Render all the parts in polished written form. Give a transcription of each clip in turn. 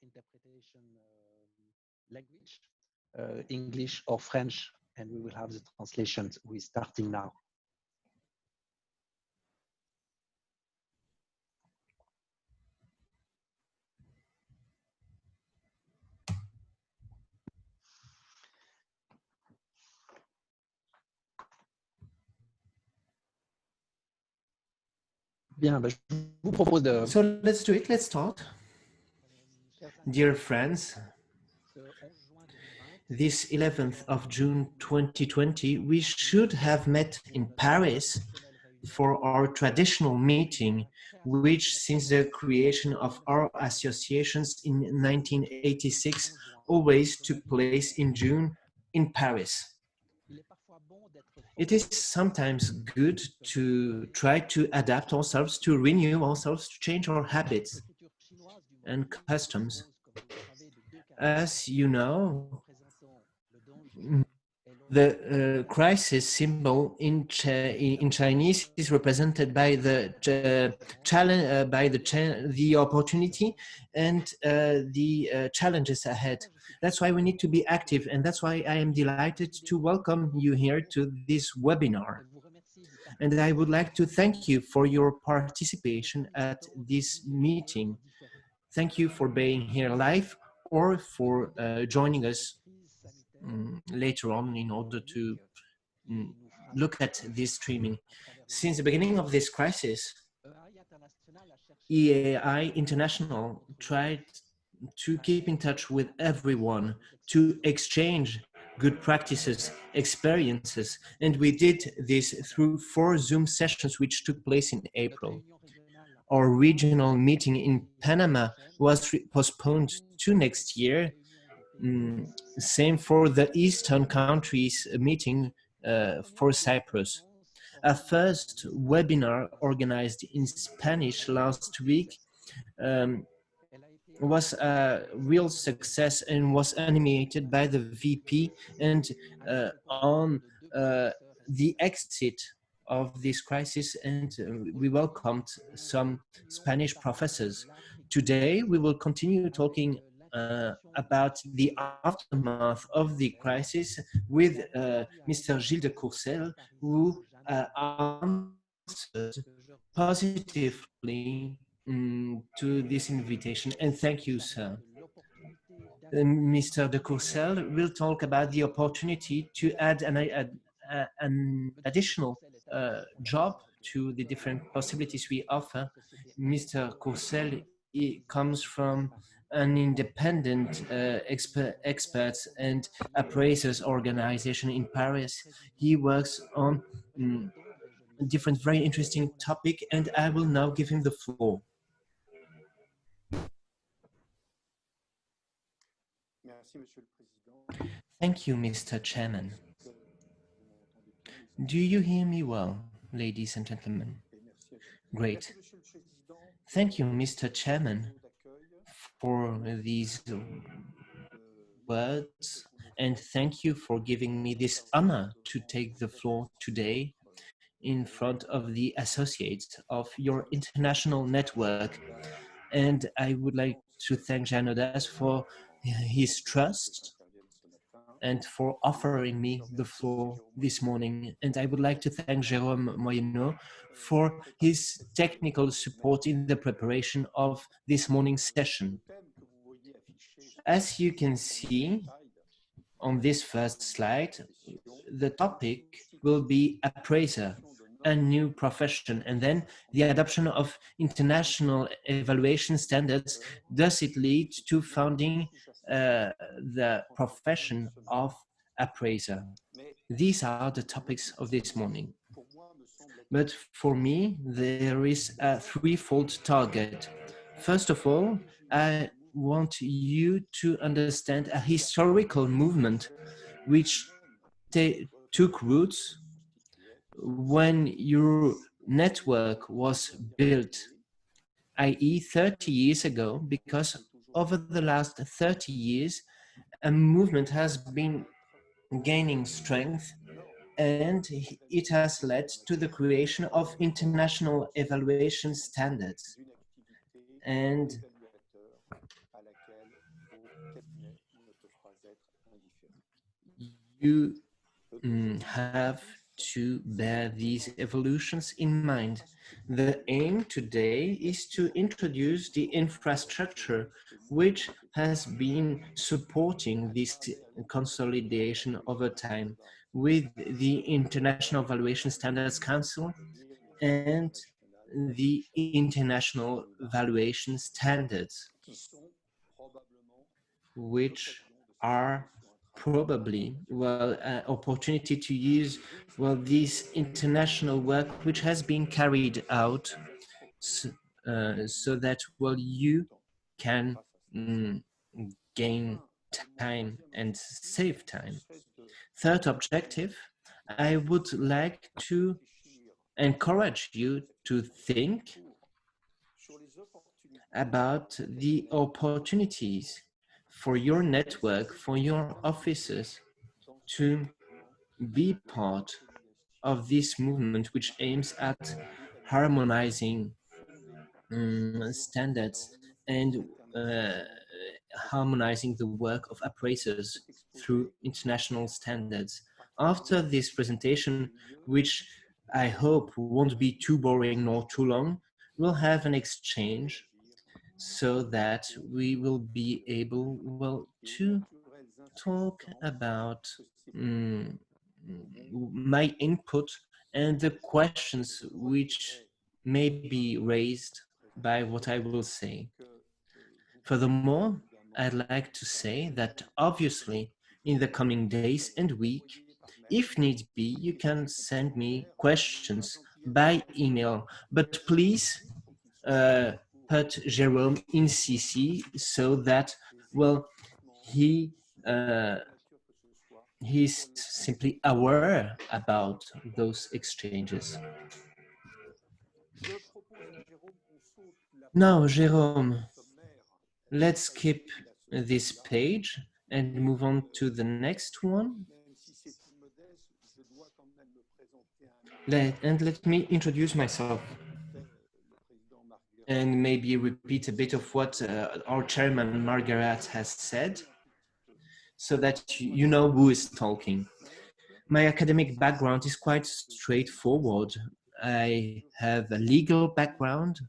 interpretation language, English or French, and we will have the translations. We're starting now. Bien, je vous propose de... So let's do it, let's start. Dear friends, this 11th of June 2020, we should have met in Paris for our traditional meeting, which since the creation of our associations in 1986 always took place in June in Paris. It is sometimes good to try to adapt ourselves, to renew ourselves, to change our habits and customs. As you know, the crisis symbol in Chinese is represented by the challenge, the opportunity, and the challenges ahead. That's why we need to be active, and that's why I am delighted to welcome you here to this webinar. And I would like to thank you for your participation at this meeting. Thank you for being here live or for joining us later on in order to look at this streaming. Since the beginning of this crisis, EAI International tried to keep in touch with everyone, to exchange good practices, experiences, and we did this through 4 Zoom sessions which took place in April. Our regional meeting in Panama was postponed to next year. Same for the Eastern countries meeting for Cyprus. A first webinar organized in Spanish last week was a real success and was animated by the VP and on the exit of this crisis, and we welcomed some Spanish professors. Today we will continue talking about the aftermath of the crisis with Mr. Gilles de Courcel, who answered positively to this invitation, and thank you, sir. Mr. de Courcel will talk about the opportunity to add an additional job to the different possibilities we offer. Mr. Courcel comes from an independent experts and appraisers organization in Paris. He works on different very interesting topic, and I will now give him the floor. Thank you, Mr. Chairman. Do you hear me well, ladies and gentlemen? Great. Thank you, Mr. Chairman, for these words, and thank you for giving me this honor to take the floor today in front of the associates of your international network. And I would like to thank Jean Audas for his trust and for offering me the floor this morning. And I would like to thank Jérôme Moyenot for his technical support in the preparation of this morning's session. As you can see on this first slide, the topic will be appraiser, a new profession, and then the adoption of international evaluation standards. Does it lead to founding the profession of appraiser? These are the topics of this morning. But for me, there is a threefold target. First of all, I want you to understand a historical movement which took roots when your network was built, i.e. 30 years ago, because over the last 30 years, a movement has been gaining strength, and it has led to the creation of international evaluation standards. And You have to bear these evolutions in mind. The aim today is to introduce the infrastructure which has been supporting this consolidation over time with the International Valuation Standards Council and the International Valuation Standards, which are probably, well, opportunity to use, well, this international work which has been carried out so that, well, you can mm, gain time and save time. Third objective, I would like to encourage you to think about the opportunities for your network, for your offices to be part of this movement which aims at harmonizing standards and uh, harmonizing the work of appraisers through international standards. After this presentation, which I hope won't be too boring nor too long, we'll have an exchange so that we will be able, well, to talk about my input and the questions which may be raised by what I will say. Furthermore, I'd like to say that obviously in the coming days and week, if need be, you can send me questions by email, but please uh, put Jerome in CC so that, well, he he's simply aware about those exchanges. Now, Jerome, let's skip this page and move on to the next one. And let me introduce myself and maybe repeat a bit of what our chairman Margaret has said so that you know who is talking. My academic background is quite straightforward. I have a legal background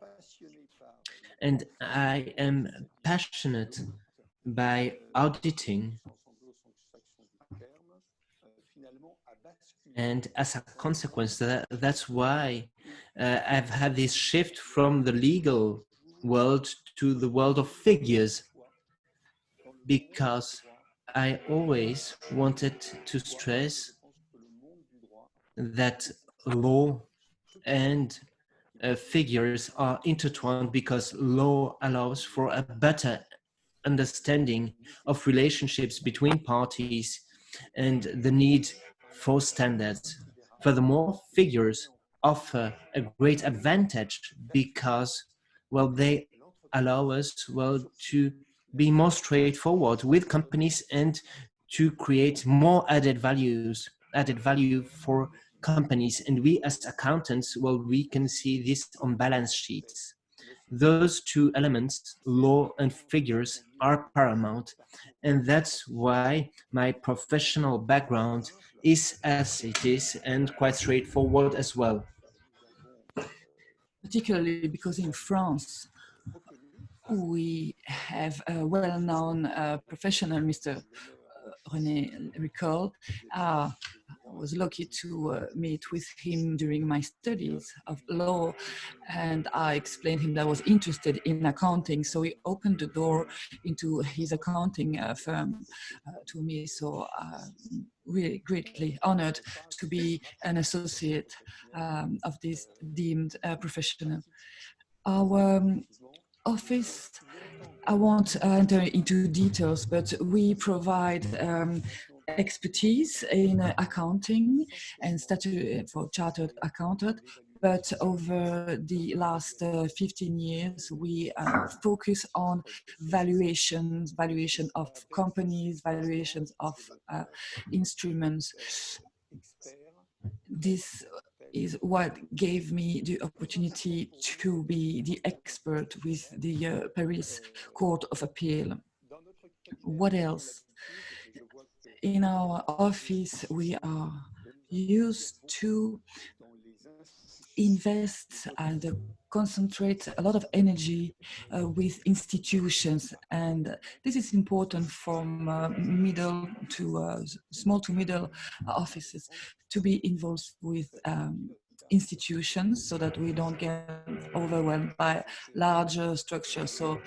and I am passionate by auditing. And as a consequence, that's why I've had this shift from the legal world to the world of figures, because I always wanted to stress that law and figures are intertwined, because law allows for a better understanding of relationships between parties and the need for standards. Furthermore, figures offer a great advantage because, well, they allow us, well, to be more straightforward with companies and to create more added value for companies. And we as accountants, well, we can see this on balance sheets. Those two elements, law and figures, are paramount. And that's why my professional background is as it is, and quite straightforward as well. Particularly because in France, we have a well-known professional, Mr. René Ricol. I was lucky to meet with him during my studies of law, and I explained him that I was interested in accounting, so he opened the door into his accounting firm to me. So really greatly honored to be an associate of this deemed professional. Our office, I won't enter into details, but we provide expertise in accounting and statute for chartered accountant. But over the last 15 years, we focus on valuation of companies, valuations of instruments. This is what gave me the opportunity to be the expert with the Paris Court of Appeal. what else? In our office, we are used to invest and concentrate a lot of energy with institutions, and this is important from middle to small to middle offices to be involved with institutions so that we don't get overwhelmed by larger structures. So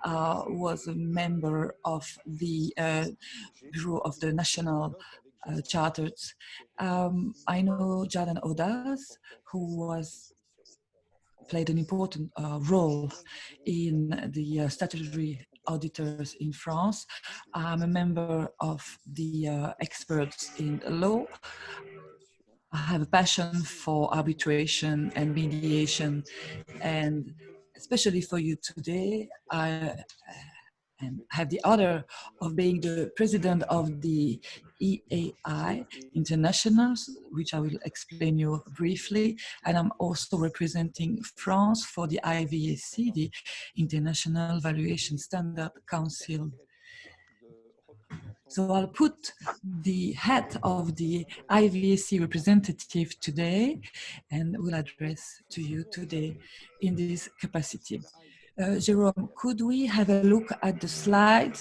was a member of the Bureau of the National Charters. I know Jordan Odas, who was played an important role in the statutory auditors in France. I'm a member of the experts in law. I have a passion for arbitration and mediation, and especially for you today, I and have the honor of being the president of the EAI International, which I will explain you briefly. And I'm also representing France for the IVAC, the International Valuation Standard Council. So I'll put the hat of the IVAC representative today and will address to you today in this capacity. Jerome, could we have a look at the slide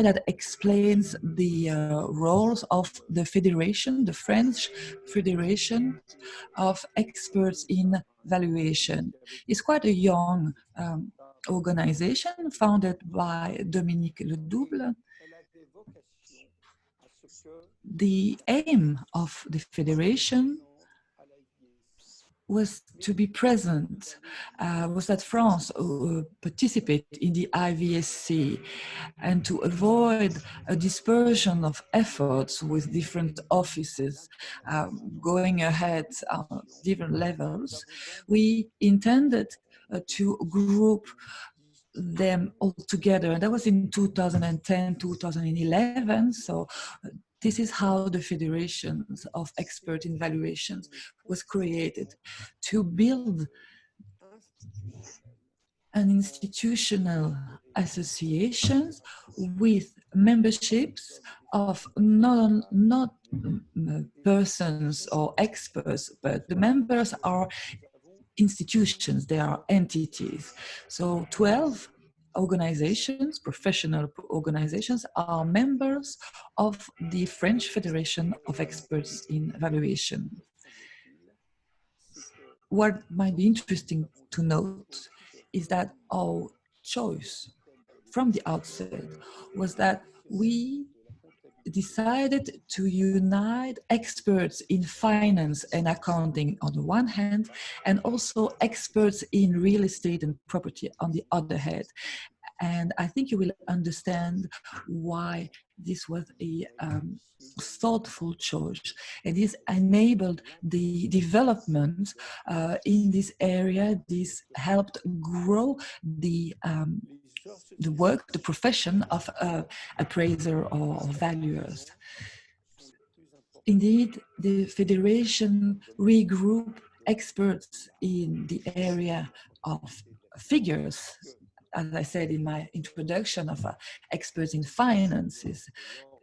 that explains the roles of the Federation, the French Federation of Experts in Valuation? It's quite a young organization founded by Dominique Ledouble. The aim of the Federation was to be present, was that France participate in the IVSC and to avoid a dispersion of efforts with different offices going ahead on different levels. We intended to group them all together, and that was in 2010, 2011. So this is how the Federations of Expert in Valuations was created, to build an institutional associations with memberships of not persons or experts, but the members are institutions, they are entities. So 12 organizations, professional organizations, are members of the French Federation of Experts in Valuation. What might be interesting to note is that our choice from the outset was that we decided to unite experts in finance and accounting on the one hand, and also experts in real estate and property on the other hand. And I think you will understand why this was a thoughtful choice. And this enabled the development in this area. This helped grow the work, the profession of appraiser or valuers. Indeed, the Federation regrouped experts in the area of figures, as I said in my introduction, of experts in finances.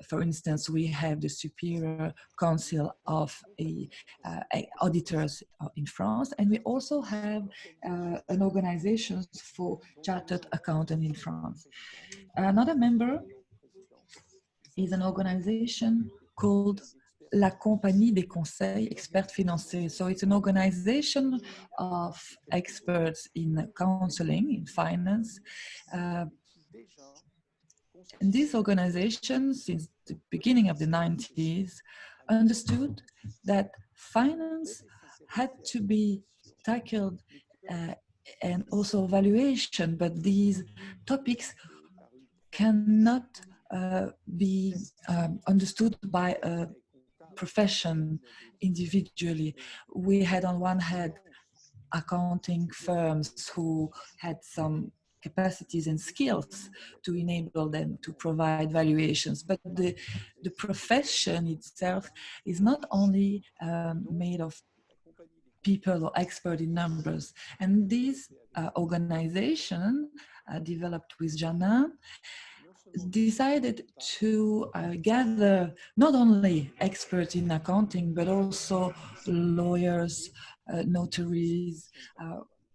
For instance, we have the Superior Council of Auditors in France, and we also have an organization for chartered accountant in France. Another member is an organization called La Compagnie des Conseils Experts Financiers. So it's an organization of experts in counseling, in finance. And this organization, since the beginning of the 90s, understood that finance had to be tackled and also valuation, but these topics cannot be understood by a profession individually. We had on one hand accounting firms who had some capacities and skills to enable them to provide valuations, but the profession itself is not only made of people or expert in numbers. And this organization developed with Janin decided to gather not only experts in accounting, but also lawyers, notaries,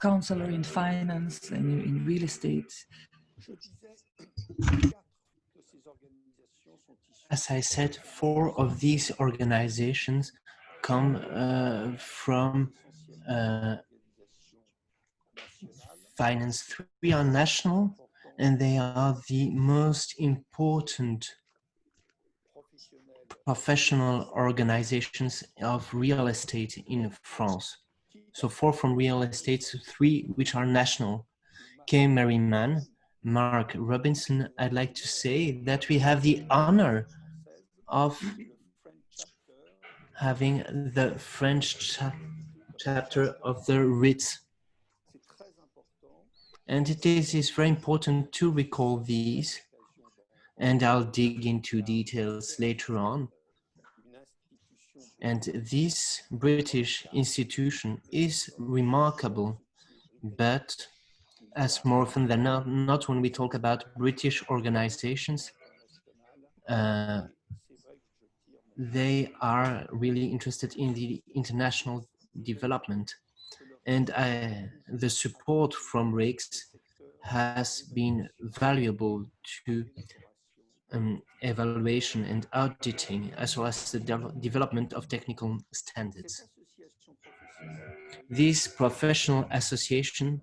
counselor in finance and in real estate. As I said, 4 of these organizations come from finance. 3 are national, and they are the most important professional organizations of real estate in France. So 4 from real estate, 3 which are national. Kay Merriman, Mark Robinson, I'd like to say that we have the honor of having the French chapter of the Ritz. And it is very important to recall these, and I'll dig into details later on. And this British institution is remarkable, but as more often than not when we talk about British organizations, they are really interested in the international development. And the support from RICS has been valuable to evaluation and auditing, as well as the development of technical standards. This professional association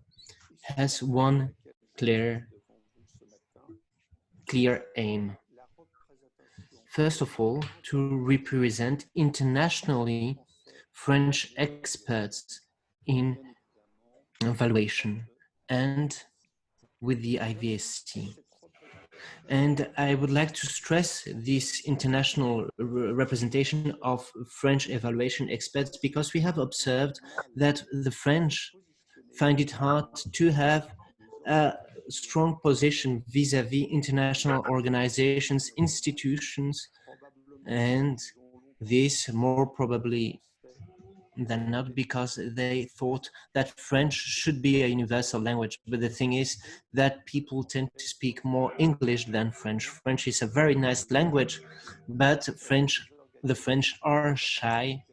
has one clear aim. First of all, to represent internationally French experts in valuation and with the IVST. And I would like to stress this international representation of French evaluation experts, because we have observed that the French find it hard to have a strong position vis-à-vis international organizations, institutions, and this more probably than not because they thought that French should be a universal language. But the thing is that people tend to speak more English than French. French is a very nice language, but the French are shy.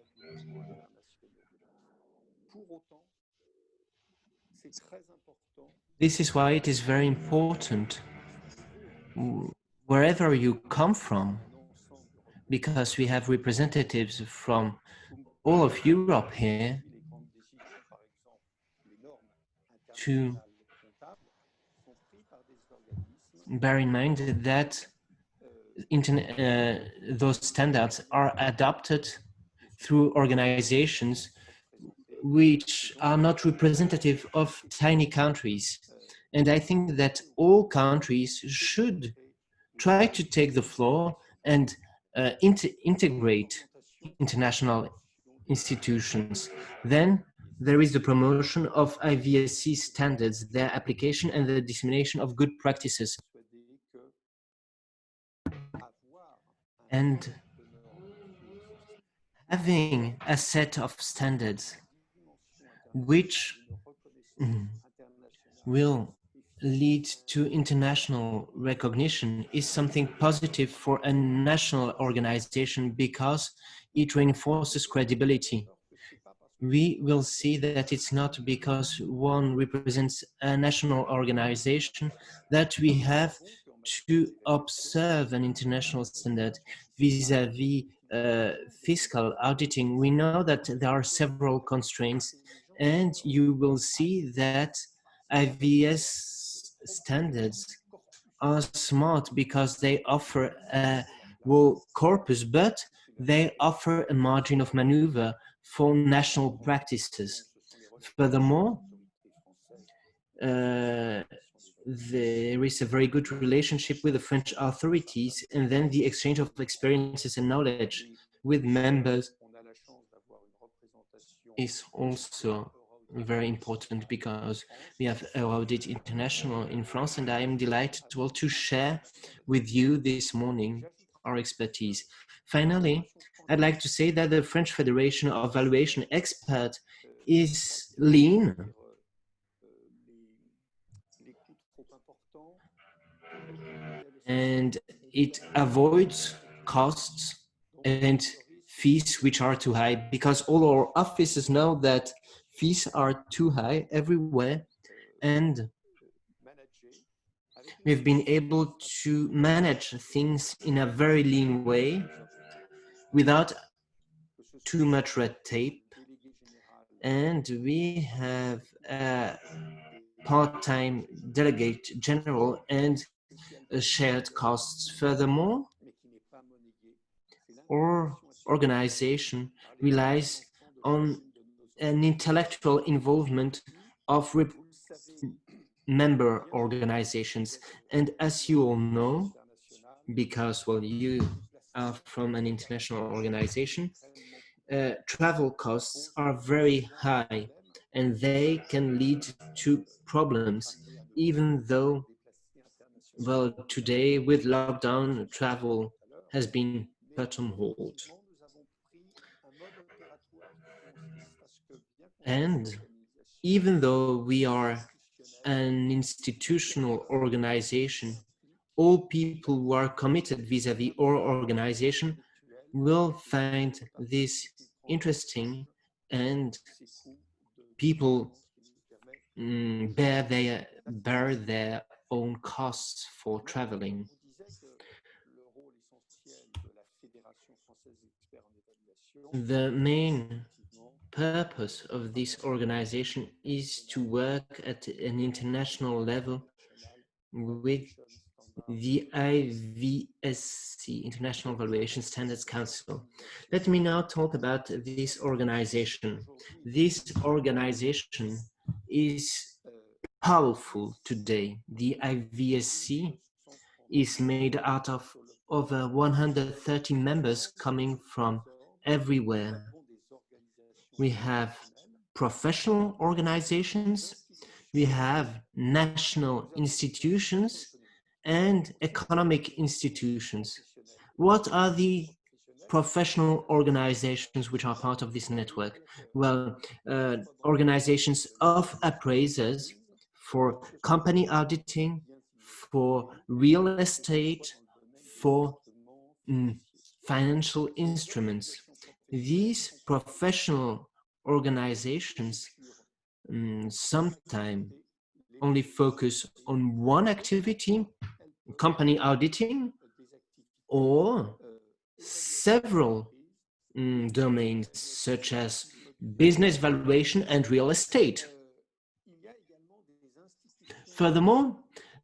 This is why it is very important wherever you come from, because we have representatives from all of Europe here, to bear in mind that those standards are adopted through organizations which are not representative of tiny countries. And I think that all countries should try to take the floor and integrate international institutions. Then there is the promotion of IVSC standards, their application and the dissemination of good practices. And having a set of standards which will lead to international recognition is something positive for a national organization, because it reinforces credibility. We will see that it's not because one represents a national organization that we have to observe an international standard vis-à-vis fiscal auditing. We know that there are several constraints, and you will see that IVS standards are smart because they offer a whole corpus, but they offer a margin of maneuver for national practices. Furthermore, there is a very good relationship with the French authorities, and then the exchange of experiences and knowledge with members is also very important, because we have Audit International in France, and I am delighted to share with you this morning our expertise. Finally, I'd like to say that the French Federation of Valuation Experts is lean. and it avoids costs and fees which are too high, because all our offices know that fees are too high everywhere, and we've been able to manage things in a very lean way without too much red tape. And we have a part-time delegate general and shared costs. Furthermore, our organization relies on an intellectual involvement of member organizations. And as you all know, because, well, you are from an international organization, travel costs are very high and they can lead to problems, even though, well, today with lockdown, travel has been put on hold. And even though we are an institutional organization, all people who are committed vis-à-vis our organization will find this interesting, and people bear their own costs for traveling. The main purpose of this organization is to work at an international level with the IVSC, International Valuation Standards Council. Let me now talk about this organization. This organization is powerful today. The IVSC is made out of over 130 members coming from everywhere. We have professional organizations, we have national institutions, and economic institutions. What are the professional organizations which are part of this network? Well, organizations of appraisers for company auditing, for real estate, for financial instruments. These professional organizations sometimes only focus on one activity, company auditing, or several domains such as business valuation and real estate. Furthermore,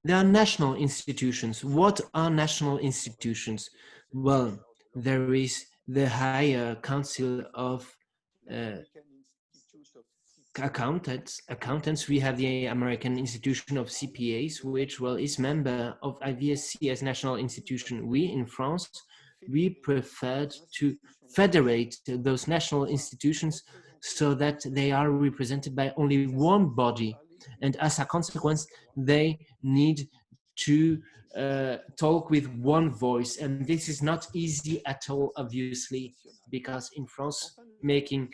there are national institutions. What are national institutions? Well, there is the Higher Council of accountants. We have the American Institution of CPAs, which, well, is member of IVSC as national institution. We in France, we preferred to federate those national institutions so that they are represented by only one body, and as a consequence they need to talk with one voice, and this is not easy at all, obviously, because in France making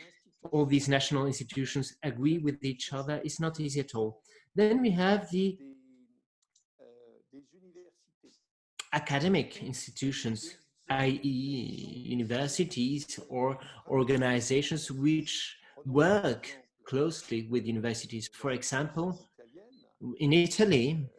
all these national institutions agree with each other is not easy at all. Then we have the academic institutions, i.e. universities or organizations which work closely with universities. For example, in Italy,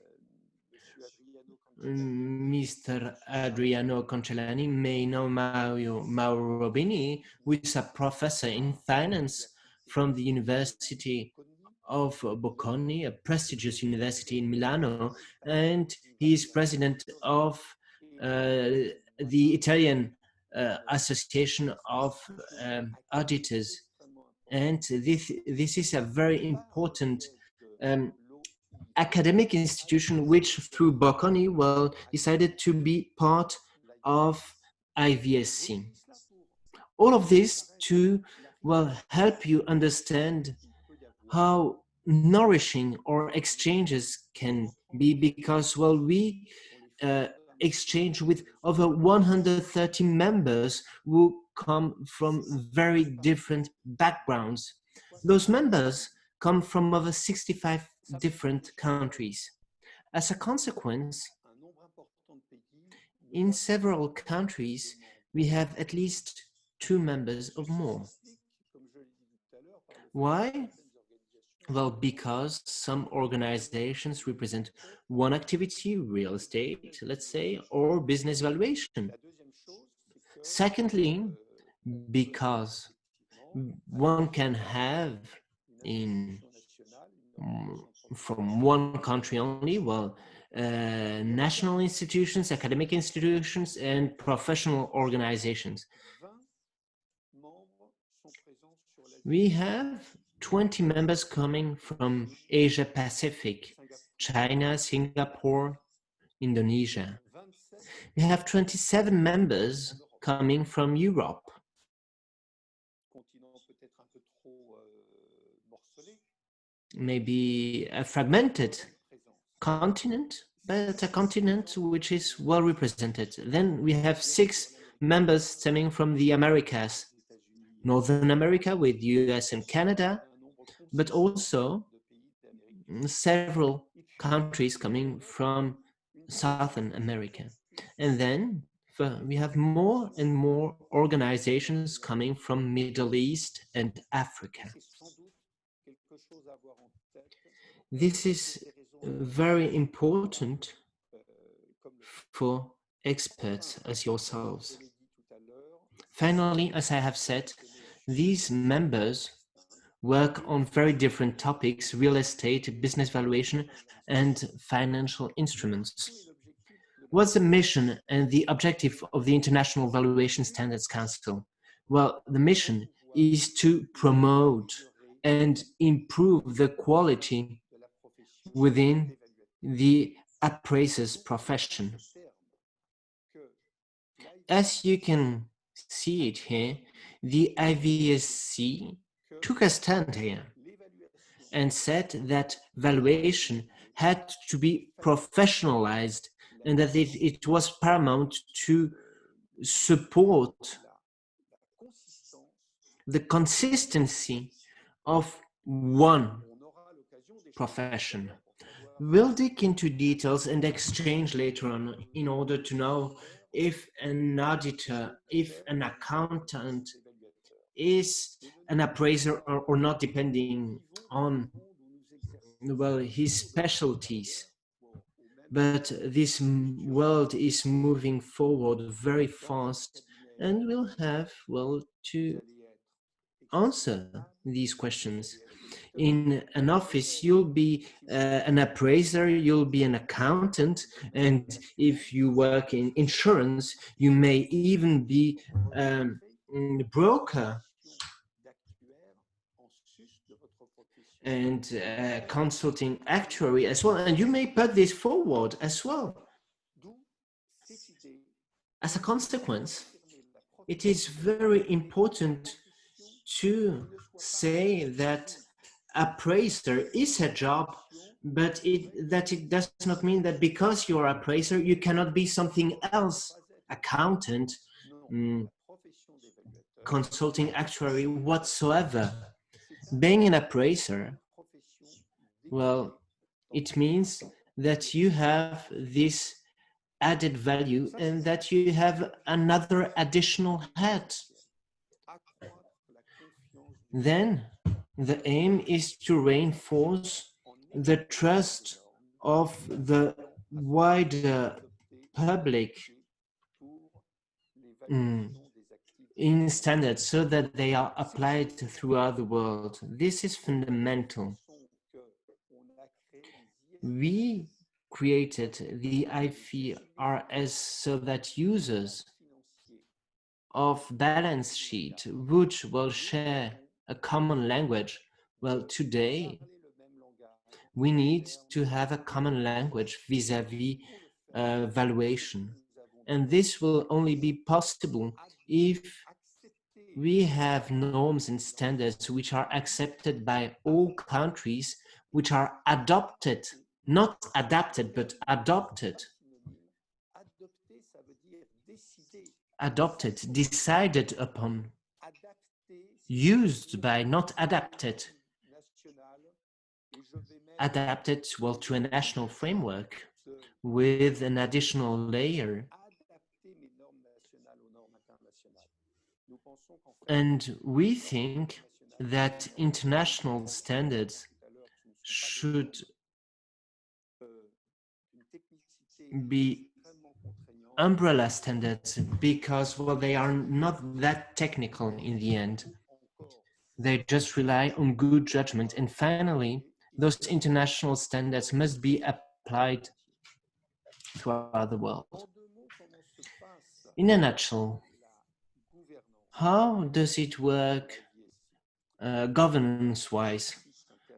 Mr. Adriano Concellani may know Mauro Robini, who is a professor in finance from the University of Bocconi, a prestigious university in Milano, and he is president of the Italian Association of Auditors. And this is a very important academic institution which, through Bocconi, well, decided to be part of IVSC. All of this to, well, help you understand how nourishing our exchanges can be, because, well, we exchange with over 130 members who come from very different backgrounds. Those members come from over 65 different countries. As a consequence, In several countries, we have at least 2 members or more. Why? Well, because some organizations represent one activity, real estate, let's say, or business valuation. Secondly, because one can have in from one country only, well, national institutions, academic institutions, and professional organizations. We have 20 members coming from Asia Pacific, China, Singapore, Indonesia. We have 27 members coming from Europe. Maybe a fragmented continent, but a continent which is well represented. Then we have 6 members stemming from the Americas, Northern America with US and Canada, but also several countries coming from Southern America. And then we have more and more organizations coming from Middle East and Africa. This is very important for experts as yourselves. Finally, as I have said, these members work on very different topics: real estate, business valuation, and financial instruments. What's the mission and the objective of the International Valuation Standards Council? Well, the mission is to promote and improve the quality within the appraiser's profession. As you can see it here, the IVSC took a stand here and said that valuation had to be professionalized and that it was paramount to support the consistency of one profession. We'll dig into details and exchange later on in order to know if an auditor, if an accountant is an appraiser or not, depending on, well, his specialties. But this world is moving forward very fast, and we'll have, well, to answer these questions. In an office, you'll be an appraiser, you'll be an accountant, and if you work in insurance, you may even be a broker and consulting actuary as well, and you may put this forward as well. As a consequence, it is very important to say that appraiser is a job, but that it does not mean that because you're appraiser, you cannot be something else: accountant, consulting actuary, whatsoever. Being an appraiser, well, it means that you have this added value and that you have another additional hat. Then the aim is to reinforce the trust of the wider public in standards so that they are applied throughout the world. This is fundamental. We created the IFRS so that users of balance sheet which will share a common language. Well, today we need to have a common language vis-a-vis valuation, and this will only be possible if we have norms and standards which are accepted by all countries, which are adopted, not adapted, but adopted. Adopted, decided upon, used by, not adapted. Adapted, well, to a national framework with an additional layer And we think that international standards should be umbrella standards because, well, they are not that technical in the end. They just rely on good judgment. And finally, those international standards must be applied throughout the world. In a nutshell, how does it work governance-wise?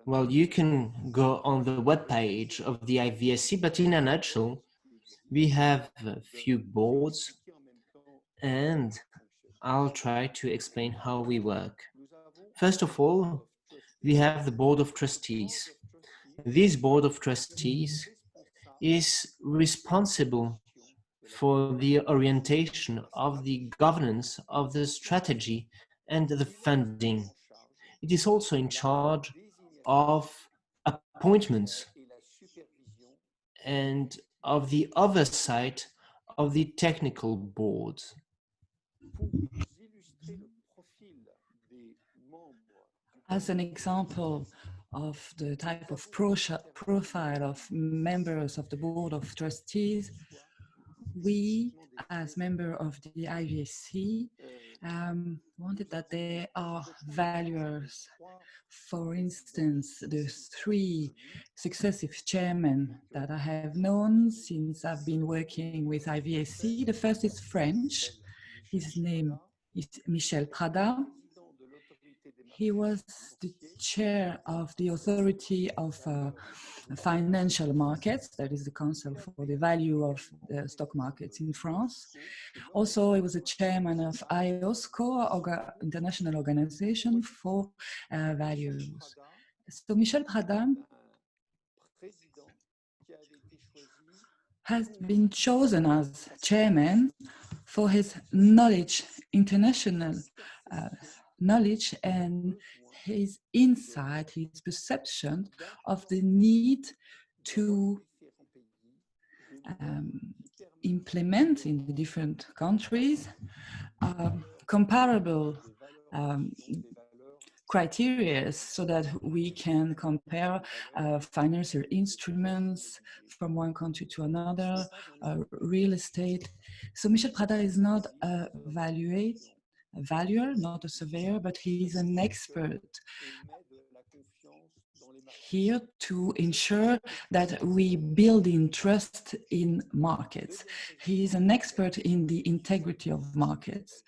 Well, you can go on the webpage of the IVSC, but in a nutshell, we have a few boards, and I'll try to explain how we work. First of all, we have the Board of Trustees. This Board of Trustees is responsible for the orientation of the governance of the strategy and the funding. It is also in charge of appointments and of the oversight of the technical boards. As an example of the type of profile of members of the Board of Trustees, we, as member of the IVSC, wanted that there are valuers. For instance, the three successive chairmen that I have known since I've been working with IVSC. The first is French. His name is Michel Prada. He was the chair of the Authority of Financial Markets, that is the Council for the Value of the Stock Markets in France. Also, he was the chairman of IOSCO, International Organization for Values. So Michel Prada has been chosen as chairman for his knowledge, international knowledge, and his insight, his perception of the need to implement in the different countries comparable criteria so that we can compare financial instruments from one country to another, real estate. So Michel Prada is not a valuer, not a surveyor, but he's an expert here to ensure that we build in trust in markets. He is an expert in the integrity of markets.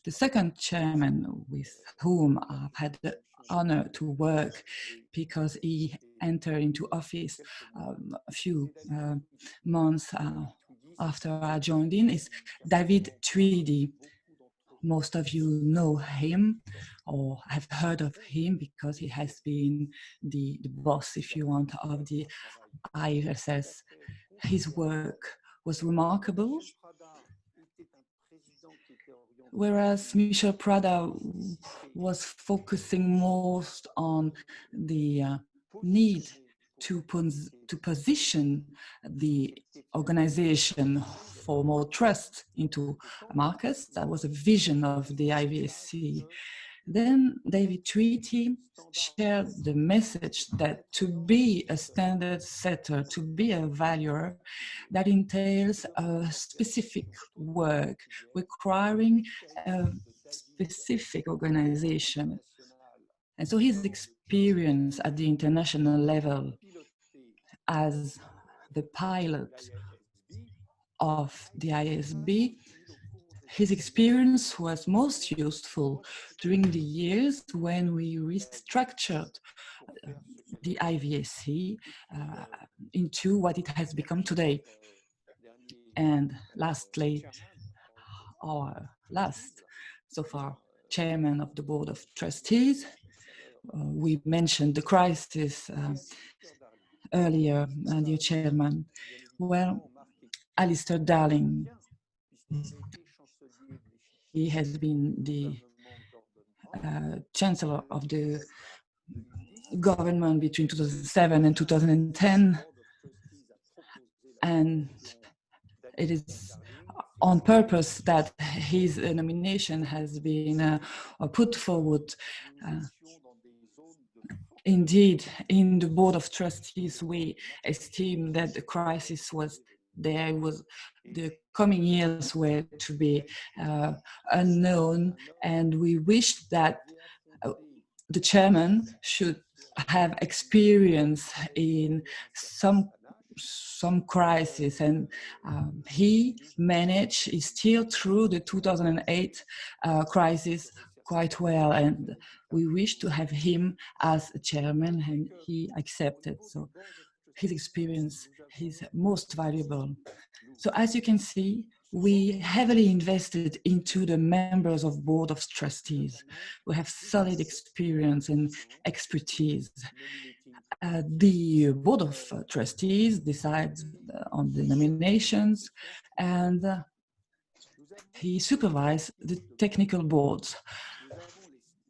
The second chairman with whom I've had the honor to work because he entered into office a few months after I joined in is David Tweedy. Most of you know him or have heard of him because he has been the boss, if you want, of the ISS. His work was remarkable. Whereas Michel Prada was focusing most on the need to position the organization for more trust into markets. That was a vision of the IVSC. Then David Tweedy shared the message that to be a standard setter, to be a valuer, that entails a specific work requiring a specific organization. And so his experience at the international level as the pilot of the ISB, his experience was most useful during the years when we restructured the IVSC into what it has become today. And lastly, our last, so far, chairman of the Board of Trustees, we mentioned the crisis earlier, dear chairman. Well, Alistair Darling, he has been the chancellor of the government between 2007 and 2010, and it is on purpose that his nomination has been put forward. Indeed, in the Board of Trustees, we esteem that the crisis was there, the coming years were to be unknown, and we wished that the chairman should have experience in some crisis, and he managed, is still through the 2008 crisis quite well, and we wish to have him as a chairman, and he accepted. So his experience is most valuable. So as you can see, we heavily invested into the members of Board of Trustees who have solid experience and expertise. The Board of Trustees decides on the nominations, and he supervises the technical boards.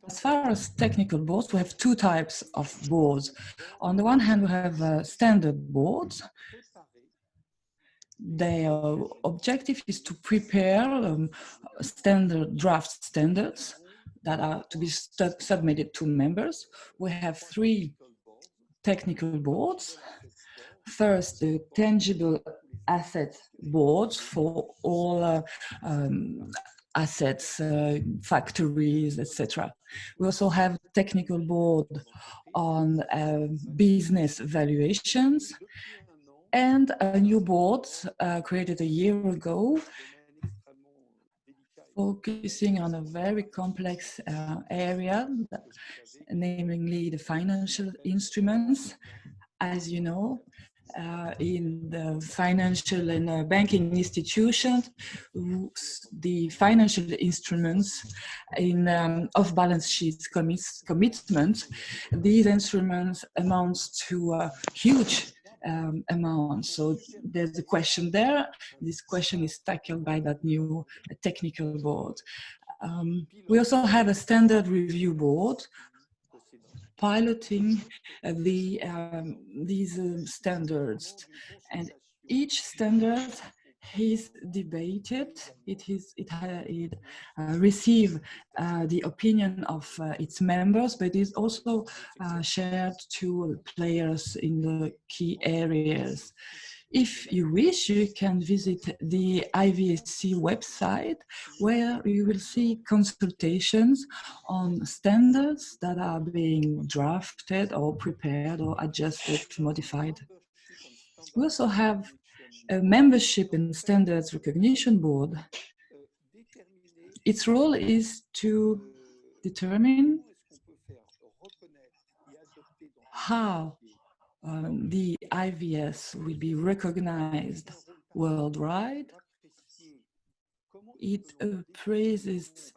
As far as technical boards, we have two types of boards. On the one hand, we have standard boards. Their objective is to prepare standard draft standards that are to be submitted to members. We have three technical boards. First, the tangible asset boards for all assets, factories, etc. We also have a technical board on business valuations, and a new board created a year ago, focusing on a very complex area, namely the financial instruments. As you know, in the financial and banking institutions, the financial instruments in off-balance sheets commitments, these instruments amounts to a huge amount. So there's a question there. This question is tackled by that new technical board. We also have a standard review board piloting these standards, and each standard is debated. It receives the opinion of its members, but is also shared to players in the key areas. If you wish, you can visit the IVSC website, where you will see consultations on standards that are being drafted or prepared or adjusted, modified. We also have a membership and standards recognition board. Its role is to determine how the IVS will be recognized worldwide. It appraises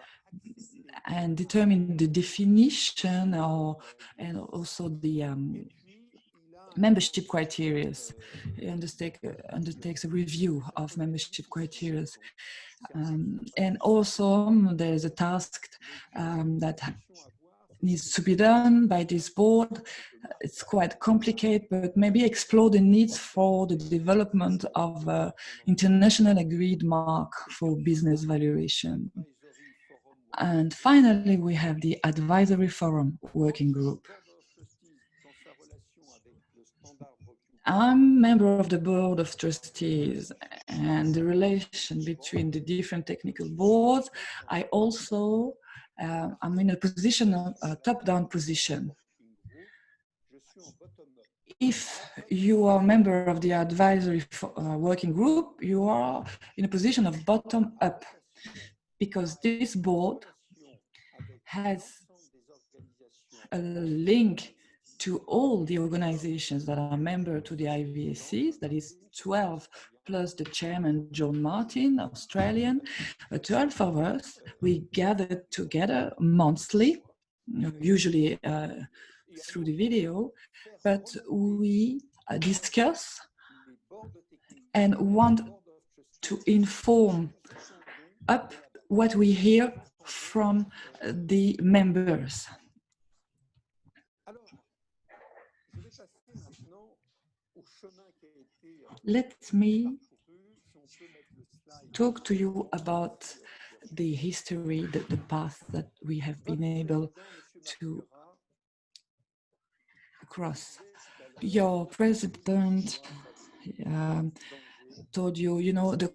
and determines the definition and also the membership criteria. It undertakes a review of membership criteria. And also there's a task that needs to be done by this board. It's quite complicated, but maybe explore the needs for the development of international agreed mark for business valuation. And finally, we have the Advisory Forum Working Group. I'm a member of the Board of Trustees, and the relation between the different technical boards, I also I'm in a position of a top-down position. If you are a member of the advisory working group, you are in a position of bottom-up, because this board has a link to all the organizations that are member to the IVSCs, that is 12 plus the chairman, John Martin, Australian. 12 of us, we gather together monthly, usually through the video, but we discuss and want to inform up what we hear from the members. Let me talk to you about the history, the path that we have been able to cross. Your president told you, you know, the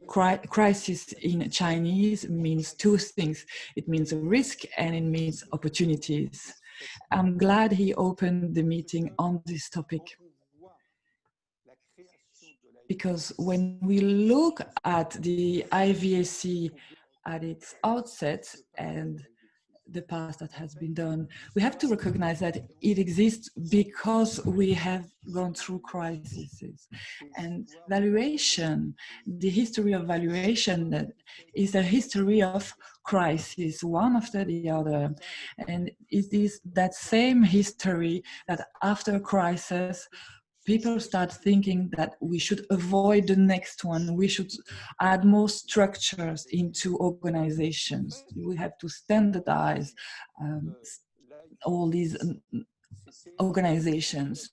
crisis in Chinese means two things. It means a risk and it means opportunities. I'm glad he opened the meeting on this topic, because when we look at the IVAC at its outset and the past that has been done, we have to recognize that it exists because we have gone through crises. And valuation, the history of valuation is a history of crisis, one after the other. And it is that same history that after a crisis, people start thinking that we should avoid the next one. We should add more structures into organizations. We have to standardize all these organizations.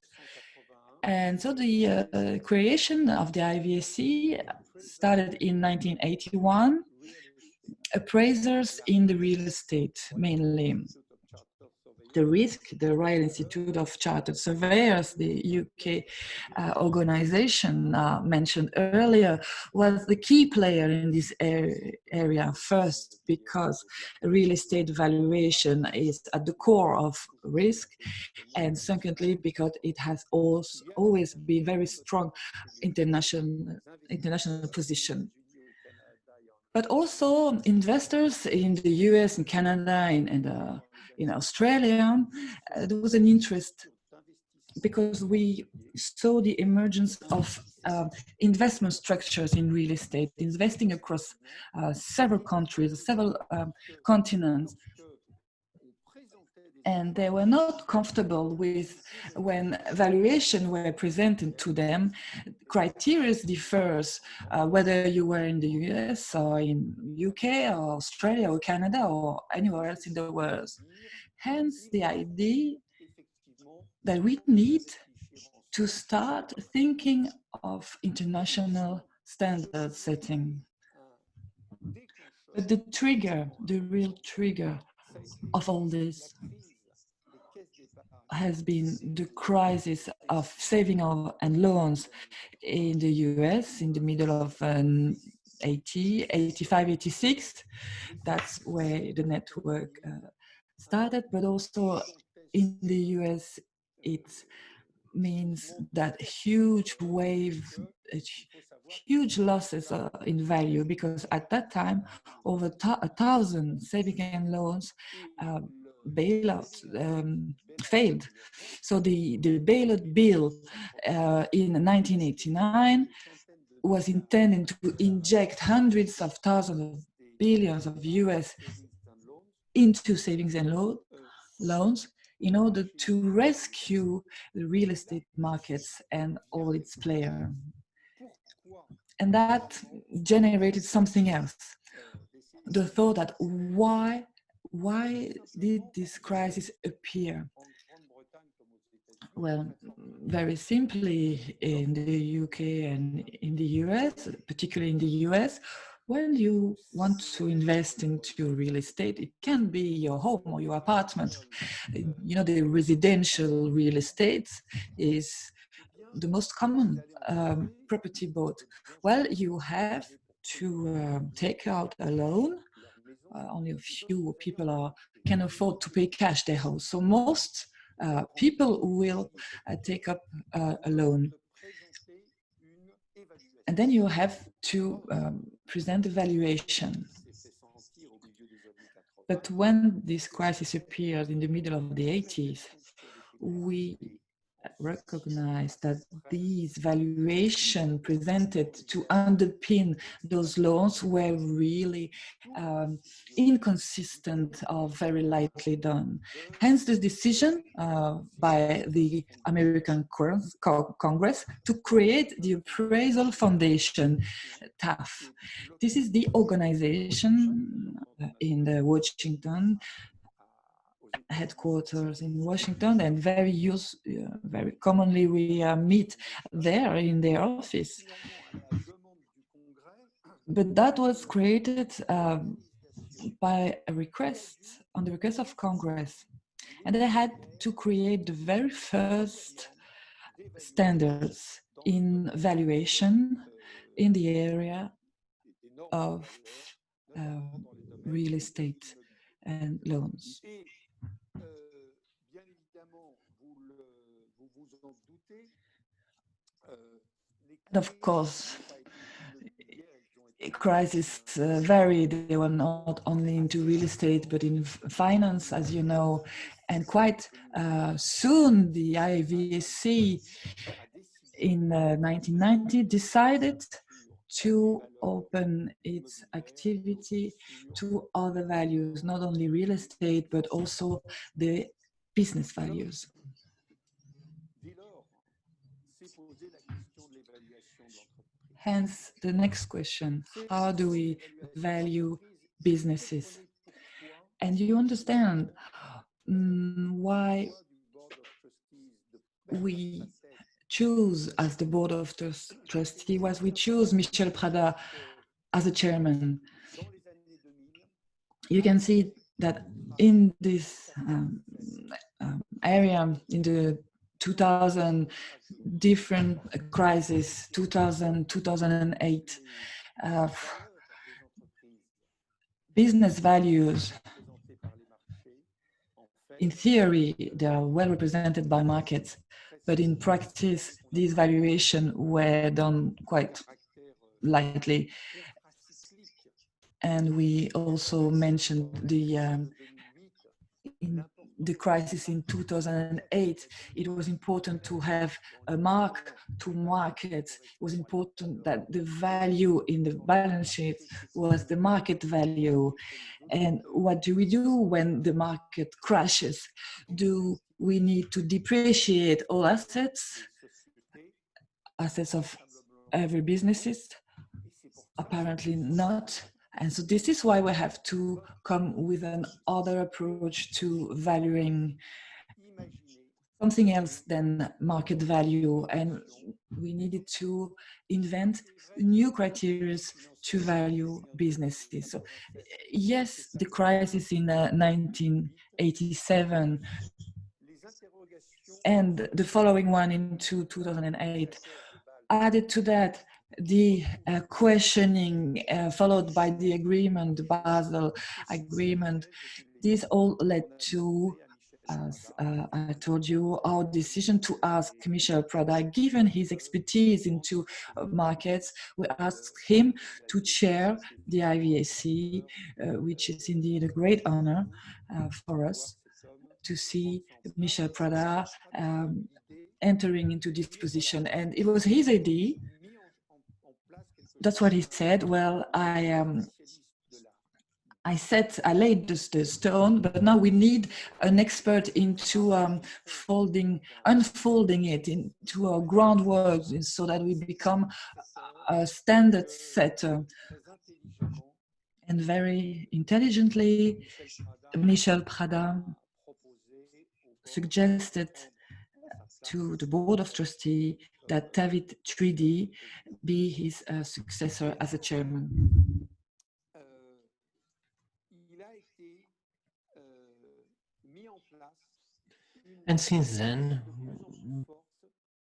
And so the creation of the IVAC started in 1981. Appraisers in the real estate, mainly. The RISC, the Royal Institute of Chartered Surveyors, the UK organization mentioned earlier, was the key player in this area. First, because real estate valuation is at the core of risk, and secondly, because it has also always been very strong international position. But also investors in the US and Canada and in Australia, there was an interest because we saw the emergence of investment structures in real estate, investing across several countries, several continents. And they were not comfortable with when valuation were presented to them. Criteria differs whether you were in the US or in UK or Australia or Canada or anywhere else in the world. Hence the idea that we need to start thinking of international standard setting. But the trigger, the real trigger of all this has been the crisis of saving and loans in the US in the middle of 85, 86. That's where the network started, but also in the US, it means that huge losses in value, because at that time, over 1,000 saving and loans bailout failed. So the bailout bill in 1989 was intended to inject hundreds of thousands of billions of US into savings and loans in order to rescue the real estate markets and all its players. And that generated something else. The thought that why did this crisis appear? Well, very simply, in the UK and in the US, particularly in the US, when you want to invest into real estate, it can be your home or your apartment. You know, the residential real estate is the most common property bought. Well, you have to take out a loan. Only a few people can afford to pay cash their house. So most people will take up a loan. And then you have to present a valuation. But when this crisis appeared in the middle of the 80s, we recognized that these valuations presented to underpin those loans were really inconsistent or very lightly done. Hence the decision by the American Congress to create the Appraisal Foundation, TAF. This is the organization in Washington, headquarters in Washington, and very commonly we meet there in their office. but that was created by a request, on the request of Congress. And they had to create the very first standards in valuation in the area of real estate and loans. And of course, crises varied. They were not only into real estate, but in finance, as you know. And quite soon, the IVSC in 1990 decided to open its activity to other values, not only real estate, but also the business values. Hence, the next question, how do we value businesses? And you understand why we choose as the board of trustees, was we choose Michel Prada as a chairman. You can see that in this area, in the 2000 different crises, 2000, 2008, business values, in theory, they are well represented by markets, but in practice, these valuations were done quite lightly. And we also mentioned the crisis in 2008. It was important to have a mark to market. It was important that the value in the balance sheet was the market value. And what do we do when the market crashes? Do we need to depreciate all assets of every businesses? Apparently not. And so this is why we have to come with an other approach to valuing something else than market value. And we needed to invent new criteria to value businesses. So yes, the crisis in 1987 and the following one in 2008 added to that the questioning followed by the agreement, the Basel Agreement. This all led to, as I told you, our decision to ask Michel Prada, given his expertise into markets, we asked him to chair the IVSC, which is indeed a great honor for us to see Michel Prada entering into this position. And it was his idea. That's what he said. Well, I laid the stone, but now we need an expert into unfolding it into our groundwork, so that we become a standard setter. And very intelligently, Michel Prada suggested to the board of trustees that David Tweedy be his successor as a chairman. And since then,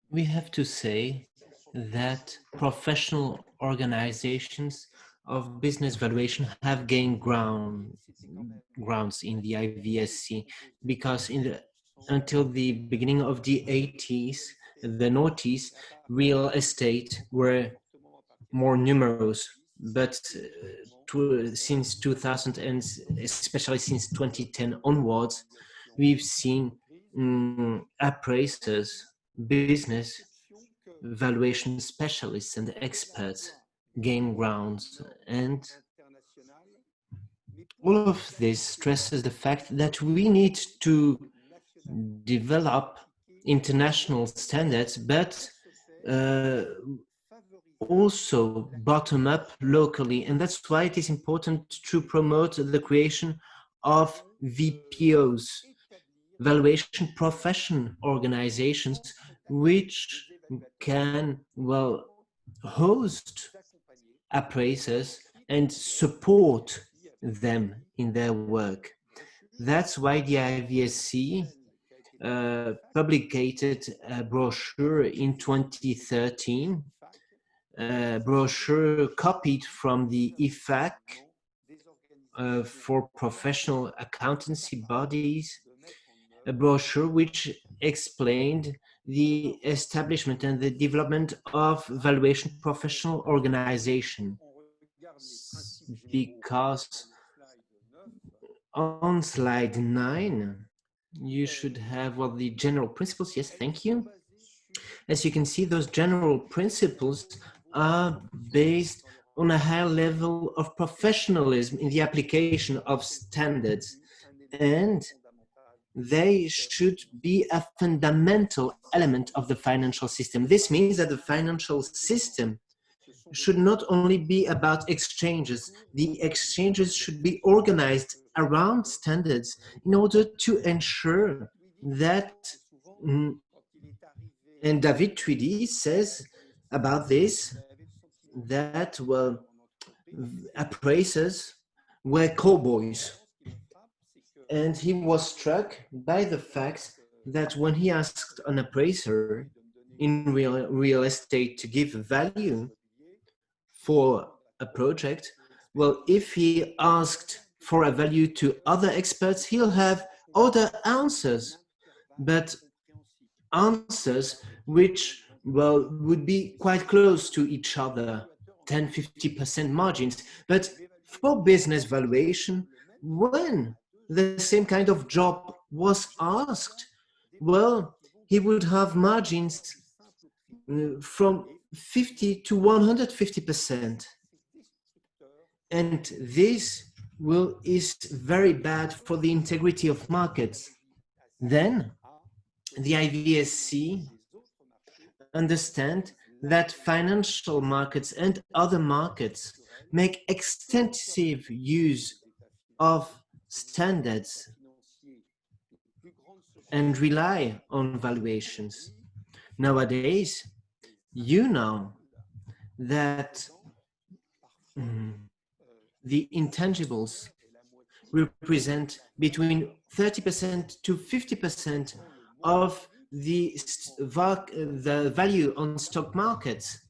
we have to say that professional organizations of business valuation have gained grounds in the IVSC, because until the beginning of the 80s, the noughties, real estate were more numerous, but since 2000 and especially since 2010 onwards, we've seen appraisers, business valuation specialists and experts gain grounds. And all of this stresses the fact that we need to develop international standards, but also bottom up locally. And that's why it is important to promote the creation of VPOs, valuation profession organizations, which can, well, host appraisers and support them in their work. That's why the IVSC publicated a brochure in 2013, a brochure copied from the IFAC for professional accountancy bodies, a brochure which explained the establishment and the development of valuation professional organization. Because on slide 9, you should have, well, the general principles. Yes, thank you. As you can see, those general principles are based on a high level of professionalism in the application of standards, and they should be a fundamental element of the financial system. This means that the financial system should not only be about exchanges. The exchanges should be organized around standards in order to ensure that, and David Tweedy says about this, that, well, appraisers were cowboys. And he was struck by the fact that when he asked an appraiser in real estate to give value for a project, well, if he asked for a value to other experts, he'll have other answers, but answers which, well, would be quite close to each other, 10-50% margins. But for business valuation, when the same kind of job was asked, well, he would have margins from 50 to 150%. And this is very bad for the integrity of markets. Then the IVSC understand that financial markets and other markets make extensive use of standards and rely on valuations. Nowadays, you know that the intangibles represent between 30% to 50% of the value on stock markets.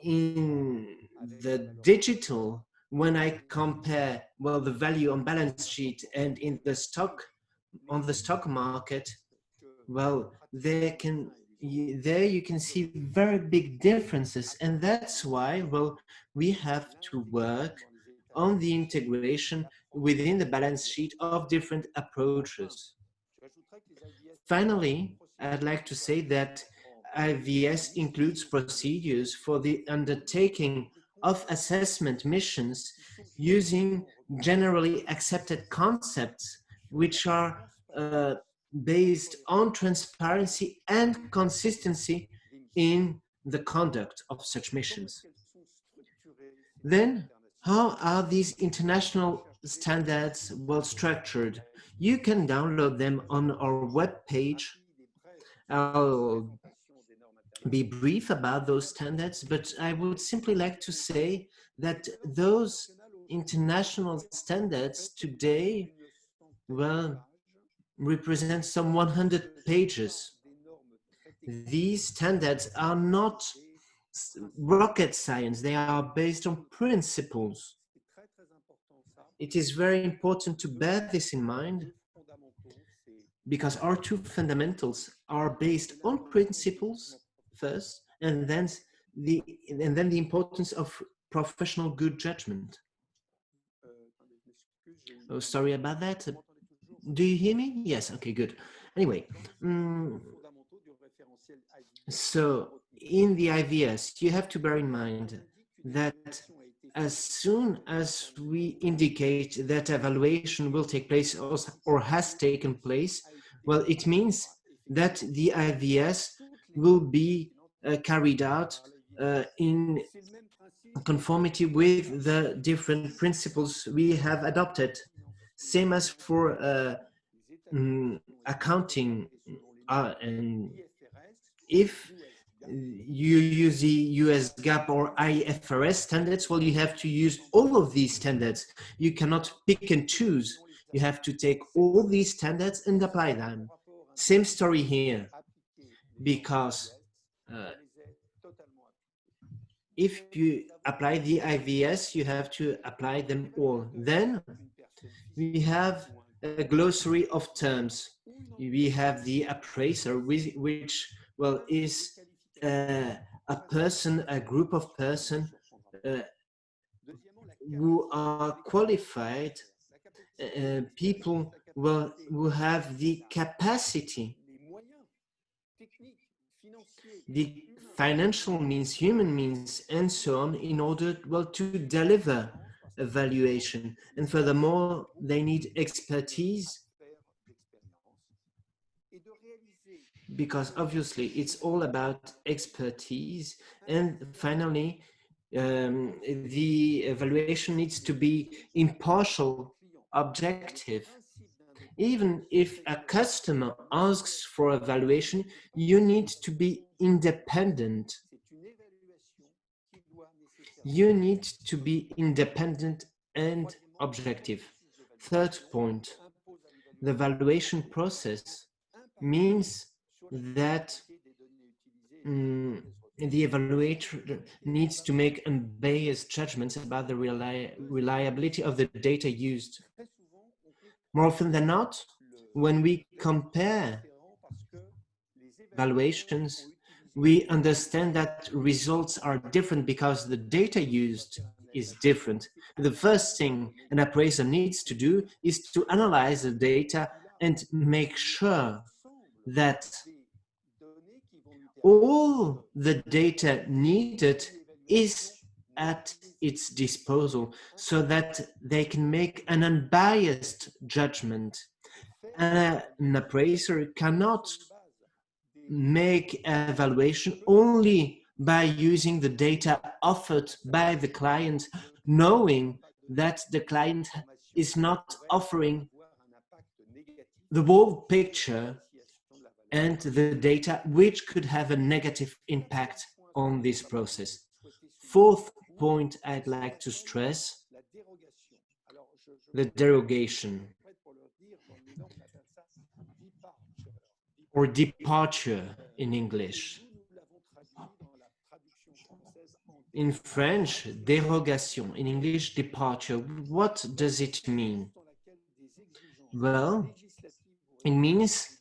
In the digital, when I compare, well, the value on balance sheet and in the stock, on the stock market, well, there you can see very big differences, and that's why, well, we have to work on the integration within the balance sheet of different approaches. Finally, I'd like to say that IVS includes procedures for the undertaking of assessment missions using generally accepted concepts which are based on transparency and consistency in the conduct of such missions. Then, how are these international standards well structured? You can download them on our webpage. I'll be brief about those standards, but I would simply like to say that those international standards today, well, represent some 100 pages. These standards are not rocket science, they are based on principles. It is very important to bear this in mind, because our two fundamentals are based on principles first, and then the importance of professional good judgment. Oh, sorry about that. Do you hear me? Yes, okay, good. Anyway, so in the IVS, you have to bear in mind that as soon as we indicate that evaluation will take place or has taken place, well, it means that the IVS will be carried out in conformity with the different principles we have adopted. Same as for accounting, and if you use the US GAAP or IFRS standards, well, you have to use all of these standards. You cannot pick and choose. You have to take all these standards and apply them. Same story here, because if you apply the IVS, you have to apply them all. Then we have a glossary of terms. We have the appraiser, which well, is a person, a group of persons who are qualified, people who have the capacity, the financial means, human means, and so on, in order, well, to deliver evaluation. And furthermore, they need expertise, because obviously it's all about expertise. And finally, the evaluation needs to be impartial, objective. Even if a customer asks for evaluation, you need to be independent. You need to be independent and objective. Third point, the evaluation process means that the evaluator needs to make unbiased judgments about the reliability of the data used. More often than not, when we compare evaluations, we understand that results are different because the data used is different. The first thing an appraiser needs to do is to analyze the data and make sure that all the data needed is at its disposal, so that they can make an unbiased judgment. An appraiser cannot make an evaluation only by using the data offered by the client, knowing that the client is not offering the whole picture and the data which could have a negative impact on this process. Fourth point I'd like to stress, the derogation or departure in English. In French, dérogation, in English, departure. What does it mean? Well, it means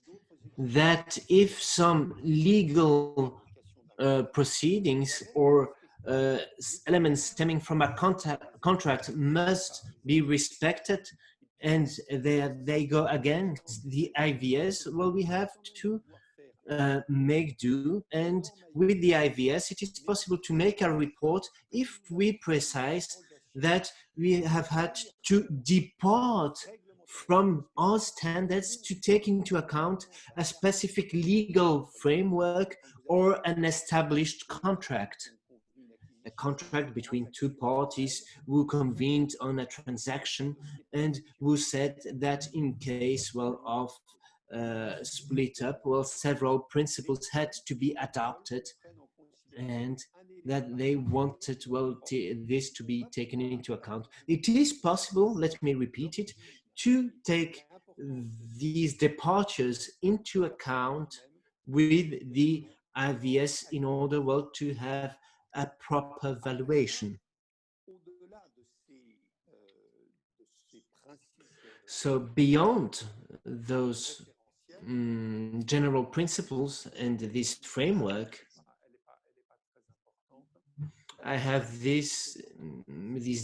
that if some legal proceedings or elements stemming from a contract must be respected, and they go against the IVS, well, we have to make do. And with the IVS, it is possible to make a report if we precise that we have had to depart from our standards to take into account a specific legal framework or an established contract. A contract between two parties who convened on a transaction and who said that in case, well, of split up, well, several principles had to be adopted, and that they wanted, well, this to be taken into account. It is possible, let me repeat it, to take these departures into account with the IVS in order, well, to have a proper valuation. So beyond those general principles and this framework, I have these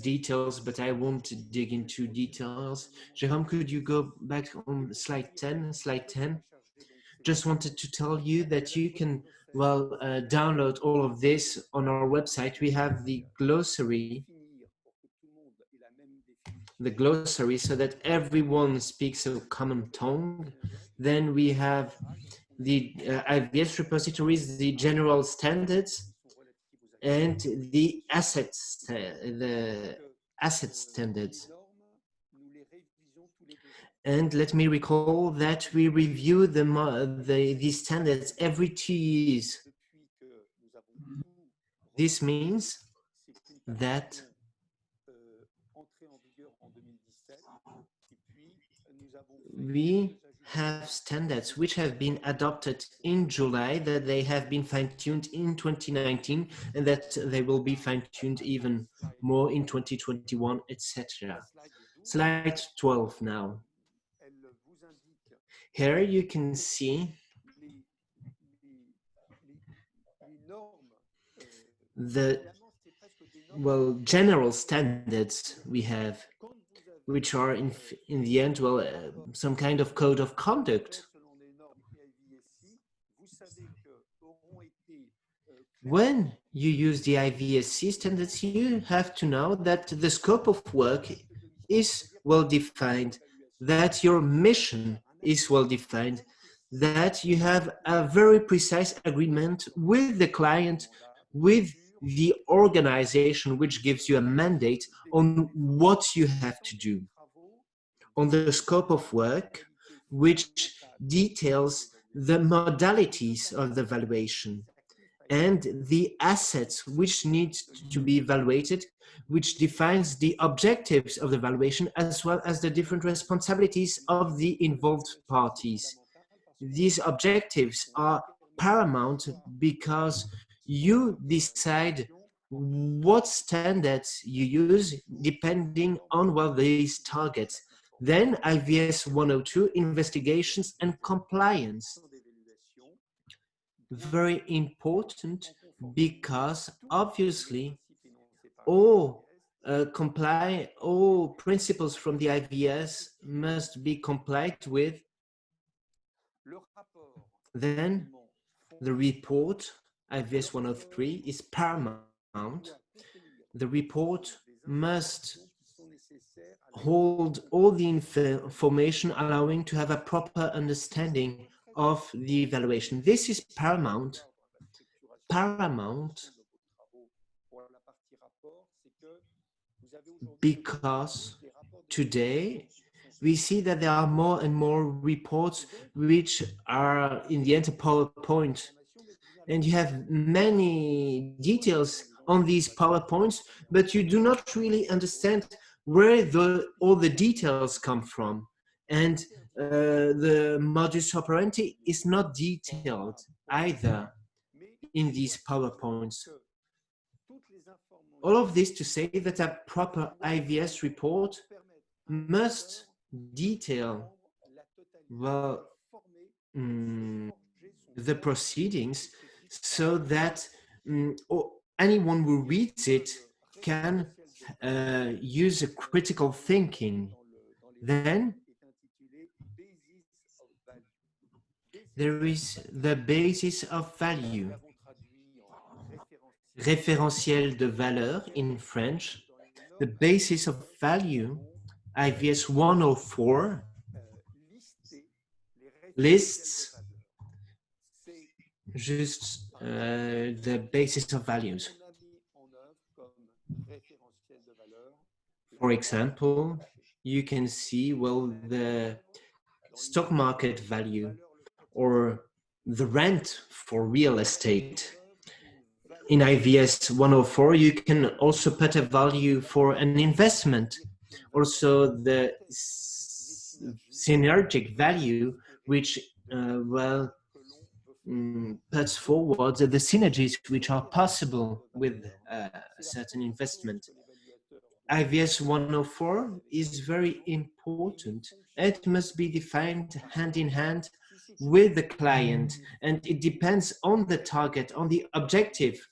details, but I won't dig into details. Jérôme, could you go back on slide 10? Slide 10. Just wanted to tell you that you can, well, download all of this on our website. We have the glossary so that everyone speaks a common tongue. Then we have the IVS repositories, the general standards, and the asset standards. And let me recall that we review these standards every 2 years. This means that we have standards which have been adopted in July, that they have been fine-tuned in 2019, and that they will be fine-tuned even more in 2021, etc. Slide 12 now. Here you can see the general standards we have, which are in the end, some kind of code of conduct. When you use the IVSC standards, you have to know that the scope of work is well defined, that your mission is well defined, that you have a very precise agreement with the client, with the organization which gives you a mandate on what you have to do, on the scope of work, which details the modalities of the valuation and the assets which need to be evaluated, which defines the objectives of the valuation as well as the different responsibilities of the involved parties. These objectives are paramount because you decide what standards you use depending on these targets. Then IVS 102, investigations and compliance. Very important because obviously all principles from the IVS must be complied with. Then the report IVS 103 is paramount. The report must hold all the information allowing to have a proper understanding of the evaluation. This is paramount because today we see that there are more and more reports which are in the end a PowerPoint, and you have many details on these PowerPoints, but you do not really understand where all the details come from. And the modus operandi is not detailed either in these PowerPoints. All of this to say that a proper IVS report must detail the proceedings so that anyone who reads it can use a critical thinking. Then there is the basis of value, référentiel de valeur in French. The basis of value, IVS 104, lists just the basis of values. For example, you can see, the stock market value or the rent for real estate. In IVS 104, you can also put a value for an investment. Also, the synergic value, which puts forward the synergies which are possible with a certain investment. IVS 104 is very important. It must be defined hand in hand with the client, and it depends on the target, on the objective.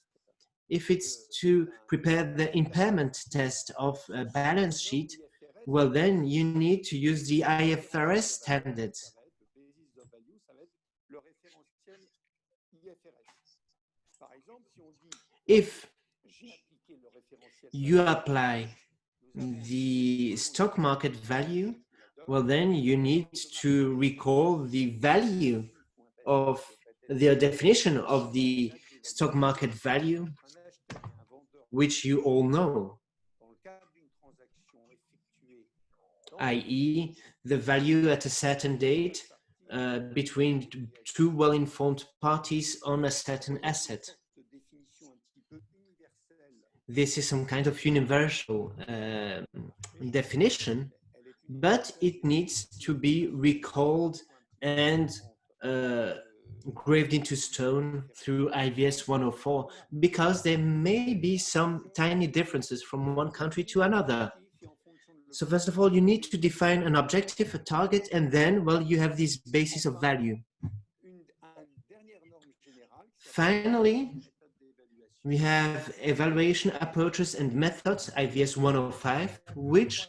If it's to prepare the impairment test of a balance sheet, then you need to use the IFRS standards. If you apply the stock market value, then you need to recall the value of the definition of the stock market value, which you all know, i.e. the value at a certain date between two well-informed parties on a certain asset. this is some kind of universal definition, but it needs to be recalled and graved into stone through IVS 104, because there may be some tiny differences from one country to another. So first of all, you need to define an objective, a target, and then, well, you have this basis of value. Finally, we have evaluation approaches and methods, IVS 105, which,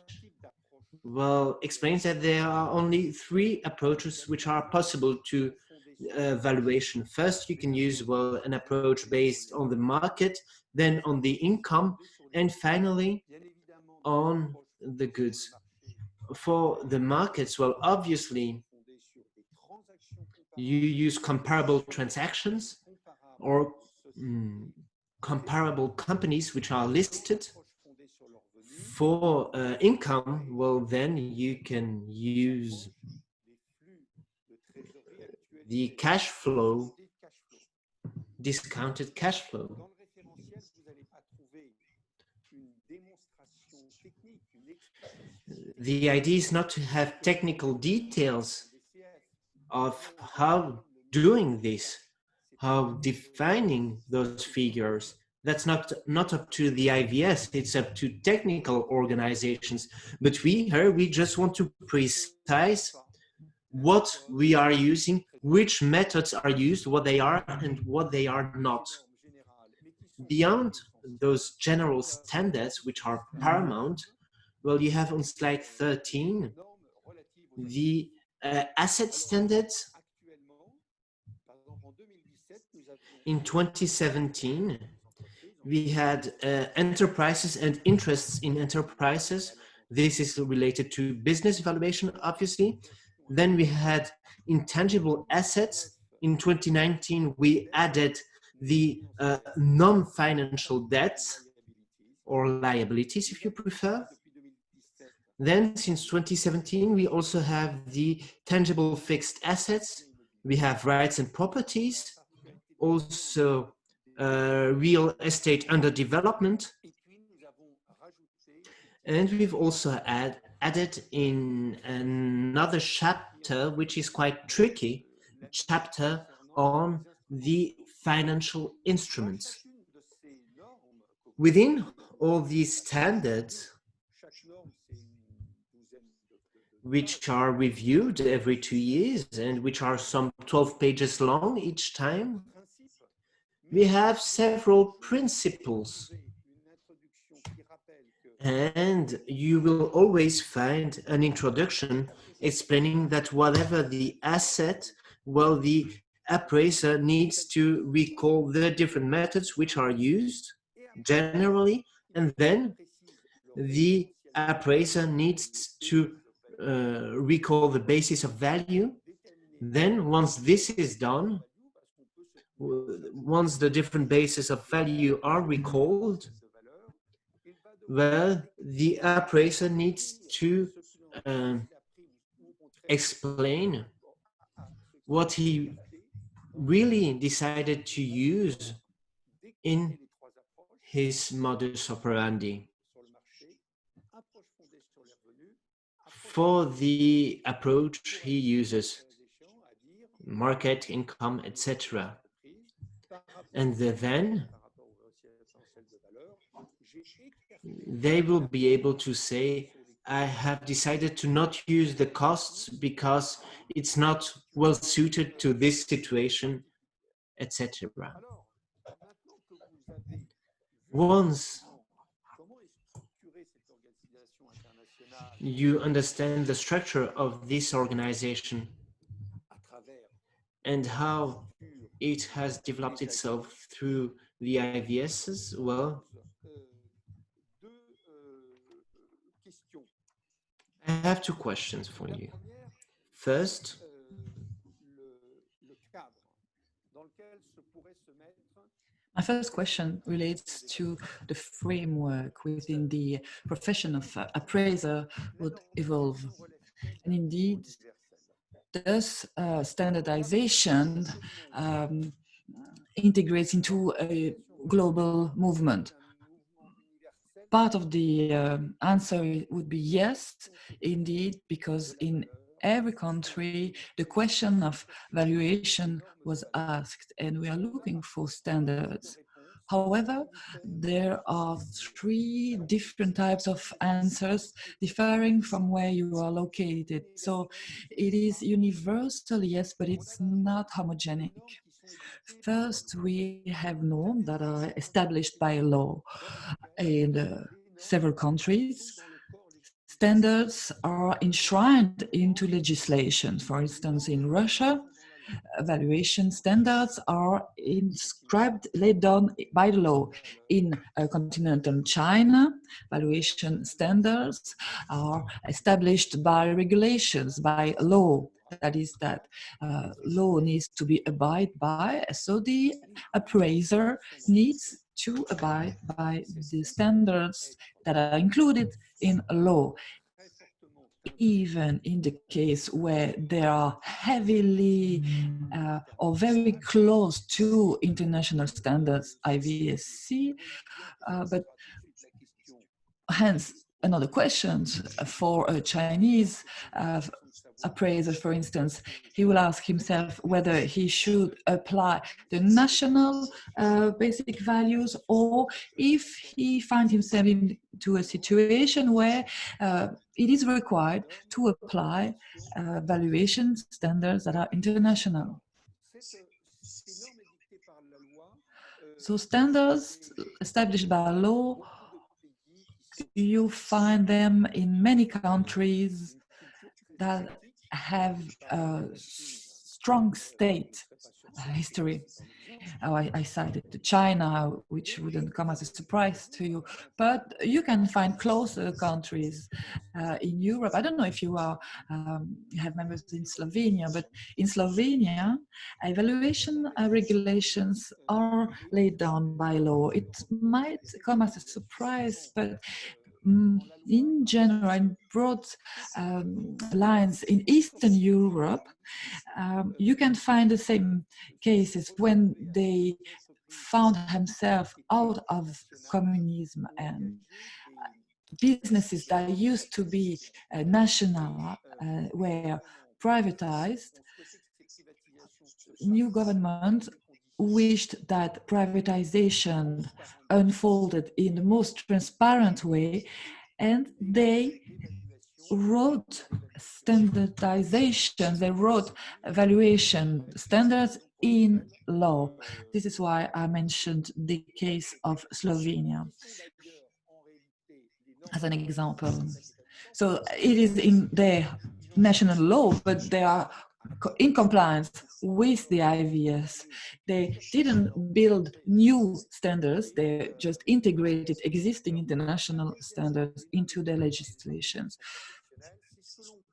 well, explains that there are only 3 approaches which are possible to valuation. First, you can use, well, an approach based on the market, then on the income, and finally on the goods. For the markets, well, obviously, you use comparable transactions or comparable companies which are listed. For income, well, then you can use the cash flow, discounted cash flow. The idea is not to have technical details of how doing this, how defining those figures. That's not up to the IVS, it's up to technical organizations. But we just want to precise what we are using, which methods are used, what they are and what they are not. Beyond those general standards, which are paramount, well, you have on slide 13 the asset standards. In 2017, we had enterprises and interests in enterprises. This is related to business valuation, obviously. Then we had intangible assets. In 2019, we added the non-financial debts or liabilities, if you prefer. Then, since 2017, we also have the tangible fixed assets. We have rights and properties, also real estate under development. And we've also added in another chapter, which is quite tricky, chapter on the financial instruments. Within all these standards, which are reviewed every 2 years and which are some 12 pages long each time, we have several principles. And you will always find an introduction explaining that whatever the asset, well, the appraiser needs to recall the different methods which are used generally, and then the appraiser needs to recall the basis of value. Then once this is done, once the different bases of value are recalled, well, the appraiser needs to explain what he really decided to use in his modus operandi. For the approach he uses, market, income, etc. And then they will be able to say, I have decided to not use the costs because it's not well suited to this situation, etc. Once you understand the structure of this organization and how it has developed itself through the IVSs, well, I have 2 questions for you. First, my first question relates to the framework within the profession of appraiser would evolve. And indeed, does standardization integrates into a global movement? part of the answer would be yes, indeed, because in every country, the question of valuation was asked, and we are looking for standards. However, there are three different types of answers differing from where you are located. So it is universal, yes, but it's not homogenic. First, we have norms that are established by law in several countries. Standards are enshrined into legislation. For instance, in Russia, valuation standards are inscribed, laid down by the law. In continental China, valuation standards are established by regulations, by law. That is that law needs to be abided by, so the appraiser needs to abide by the standards that are included in a law. Even in the case where they are heavily or very close to international standards, IVSC, but hence another question for a Chinese appraiser, for instance, he will ask himself whether he should apply the national basic values, or if he finds himself into a situation where it is required to apply valuation standards that are international. So standards established by law, you find them in many countries that have a strong state history. I cited China, which wouldn't come as a surprise to you, but you can find closer countries in Europe. I don't know if you have members in Slovenia, but in Slovenia, evaluation regulations are laid down by law. It might come as a surprise, but in general, in broad lines in Eastern Europe, you can find the same cases when they found themselves out of communism, and businesses that used to be national were privatized. New government wished that privatization unfolded in the most transparent way, and they wrote standardization, they wrote evaluation standards in law. This is why I mentioned the case of Slovenia as an example. So it is in their national law, but they are in compliance with the IVS. They didn't build new standards, they just integrated existing international standards into their legislations.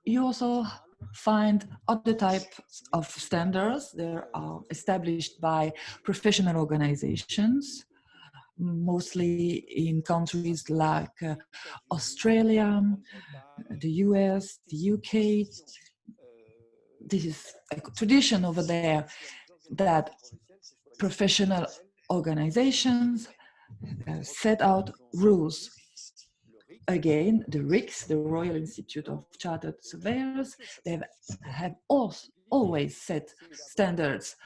You also find other types of standards. They are established by professional organizations, mostly in countries like Australia, the US, the UK. This is a tradition over there that professional organizations set out rules. Again, the RICS, the Royal Institute of Chartered Surveyors, they have always set standards.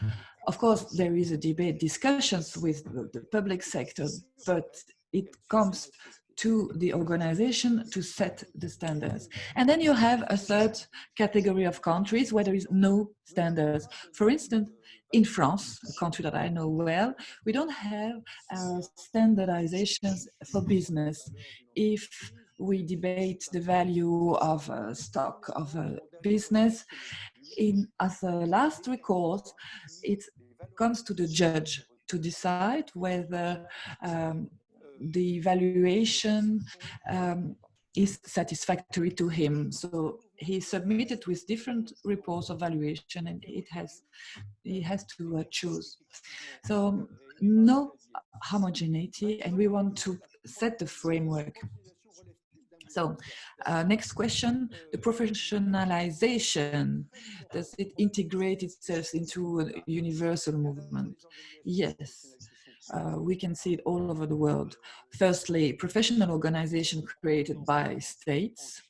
Of course, there is a debate, discussions with the public sector, but it comes to the organization to set the standards. And then you have a third category of countries where there is no standards. For instance, in France, a country that I know well, we don't have standardizations for business. If we debate the value of a stock of a business, as a last recourse, it comes to the judge to decide whether the valuation is satisfactory to him. So he submitted with different reports of valuation, and he has to choose. So no homogeneity, and we want to set the framework. So next question, the professionalization, does it integrate itself into a universal movement? Yes. We can see it all over the world. Firstly, professional organization created by states.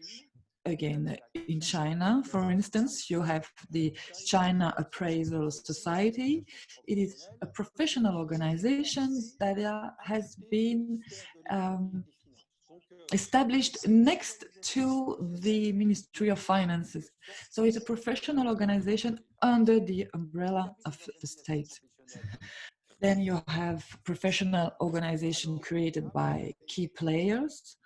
Again, in China, for instance, you have the China Appraisal Society. It is a professional organization that has been established next to the Ministry of Finances. So it's a professional organization under the umbrella of the state. Then you have professional organization created by key players,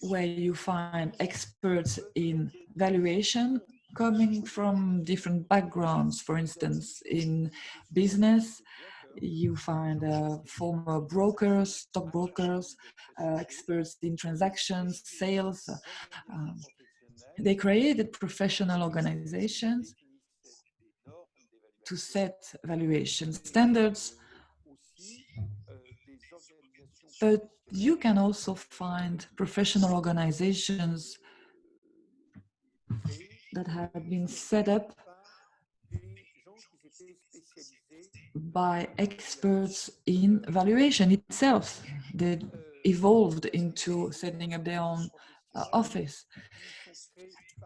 where you find experts in valuation coming from different backgrounds. For instance, in business, you find former brokers, stockbrokers, experts in transactions, sales. They created professional organizations to set valuation standards, but you can also find professional organizations that have been set up by experts in valuation itself. They evolved into setting up their own office.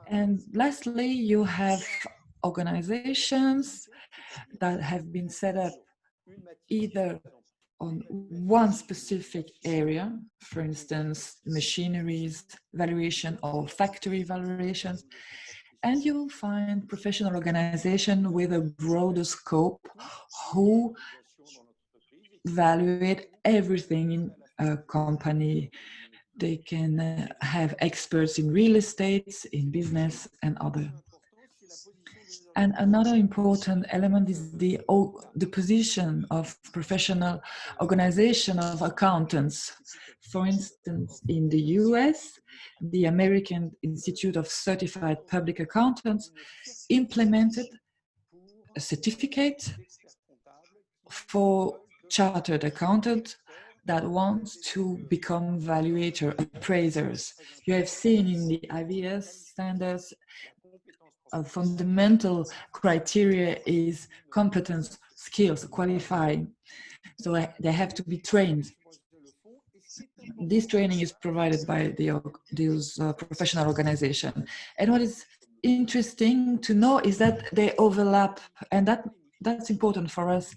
And lastly, you have organizations that have been set up either on one specific area, for instance, machineries valuation or factory valuations, and you will find professional organization with a broader scope who evaluate everything in a company. They can have experts in real estate, in business, and other. And another important element is the position of professional organization of accountants. For instance, in the US, the American Institute of Certified Public Accountants implemented a certificate for chartered accountants that wants to become valuator appraisers. You have seen in the IVS standards, a fundamental criteria is competence, skills, qualifying. So they have to be trained. This training is provided by those professional organization. And what is interesting to know is that they overlap, and that's important for us.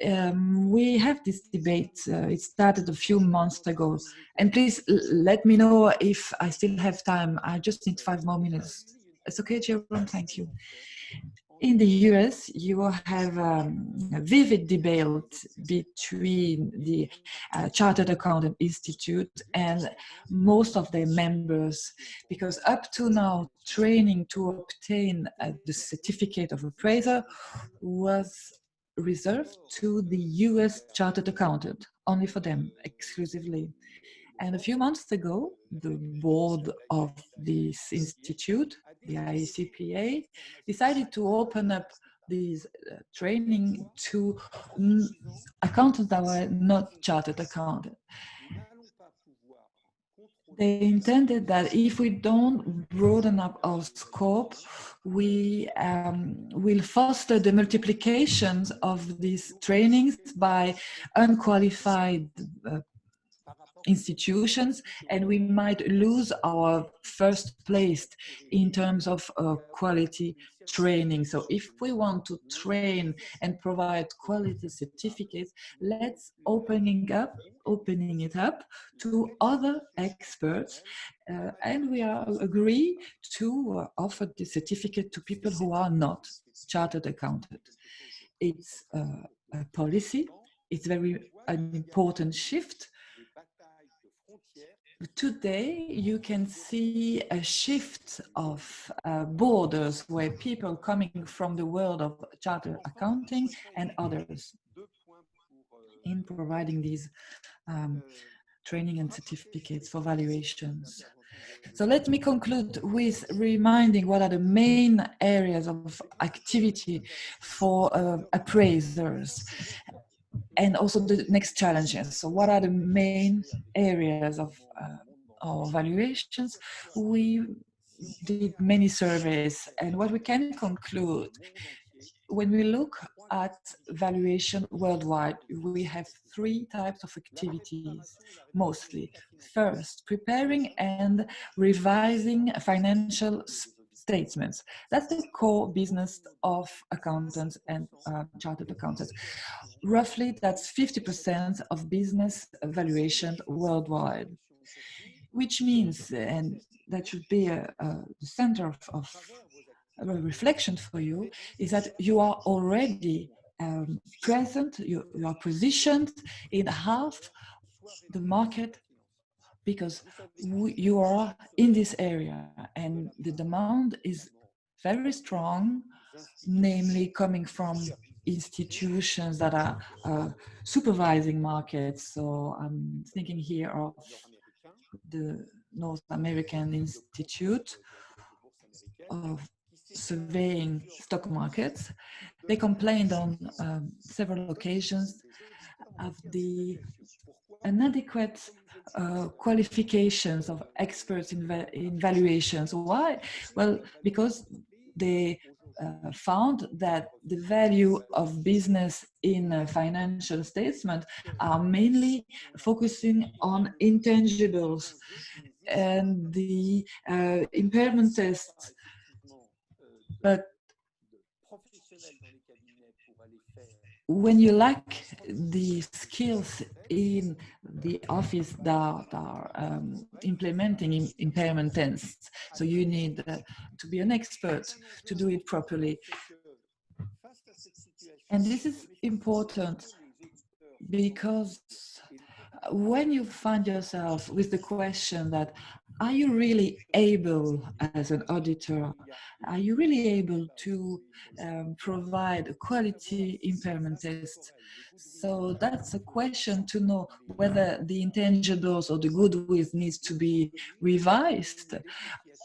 We have this debate. It started a few months ago. And please let me know if I still have time. I just need 5 more minutes. It's okay, Jerome, thank you. In the US, you have a vivid debate between the Chartered Accountant Institute and most of their members, because up to now, training to obtain the certificate of appraiser was reserved to the US Chartered Accountant, only for them, exclusively. And a few months ago, the board of this institute, the ICPA, decided to open up this training to accountants that were not chartered accountants. They intended that if we don't broaden up our scope, we will foster the multiplications of these trainings by unqualified institutions, and we might lose our first place in terms of quality training. So if we want to train and provide quality certificates, let's opening it up to other experts, and we agree to offer the certificate to people who are not chartered accountant. It's a policy. It's an important shift. Today, you can see a shift of borders where people coming from the world of chartered accounting and others in providing these training and certificates for valuations. So let me conclude with reminding what are the main areas of activity for appraisers, and also the next challenges. So what are the main areas of our valuations? We did many surveys, and what we can conclude when we look at valuation worldwide. We have three types of activities, mostly. First, preparing and revising financial statements. That's the core business of accountants and chartered accountants. Roughly, that's 50% of business valuation worldwide, which means, and that should be the center of a reflection for you, is that you are already present, you are positioned in half the market because you are in this area and the demand is very strong, namely coming from institutions that are supervising markets. So I'm thinking here of the North American Institute of Surveying Stock Markets. They complained on several occasions of the inadequate qualifications of experts in valuations. Why? Well, because they found that the value of business in a financial statement are mainly focusing on intangibles and the impairment tests. But when you lack the skills in the office that are implementing impairment tests, so you need to be an expert to do it properly. And this is important because when you find yourself with the question that, are you really able as an auditor, are you really able to provide a quality impairment test? So that's a question to know whether the intangibles or the goodwill needs to be revised,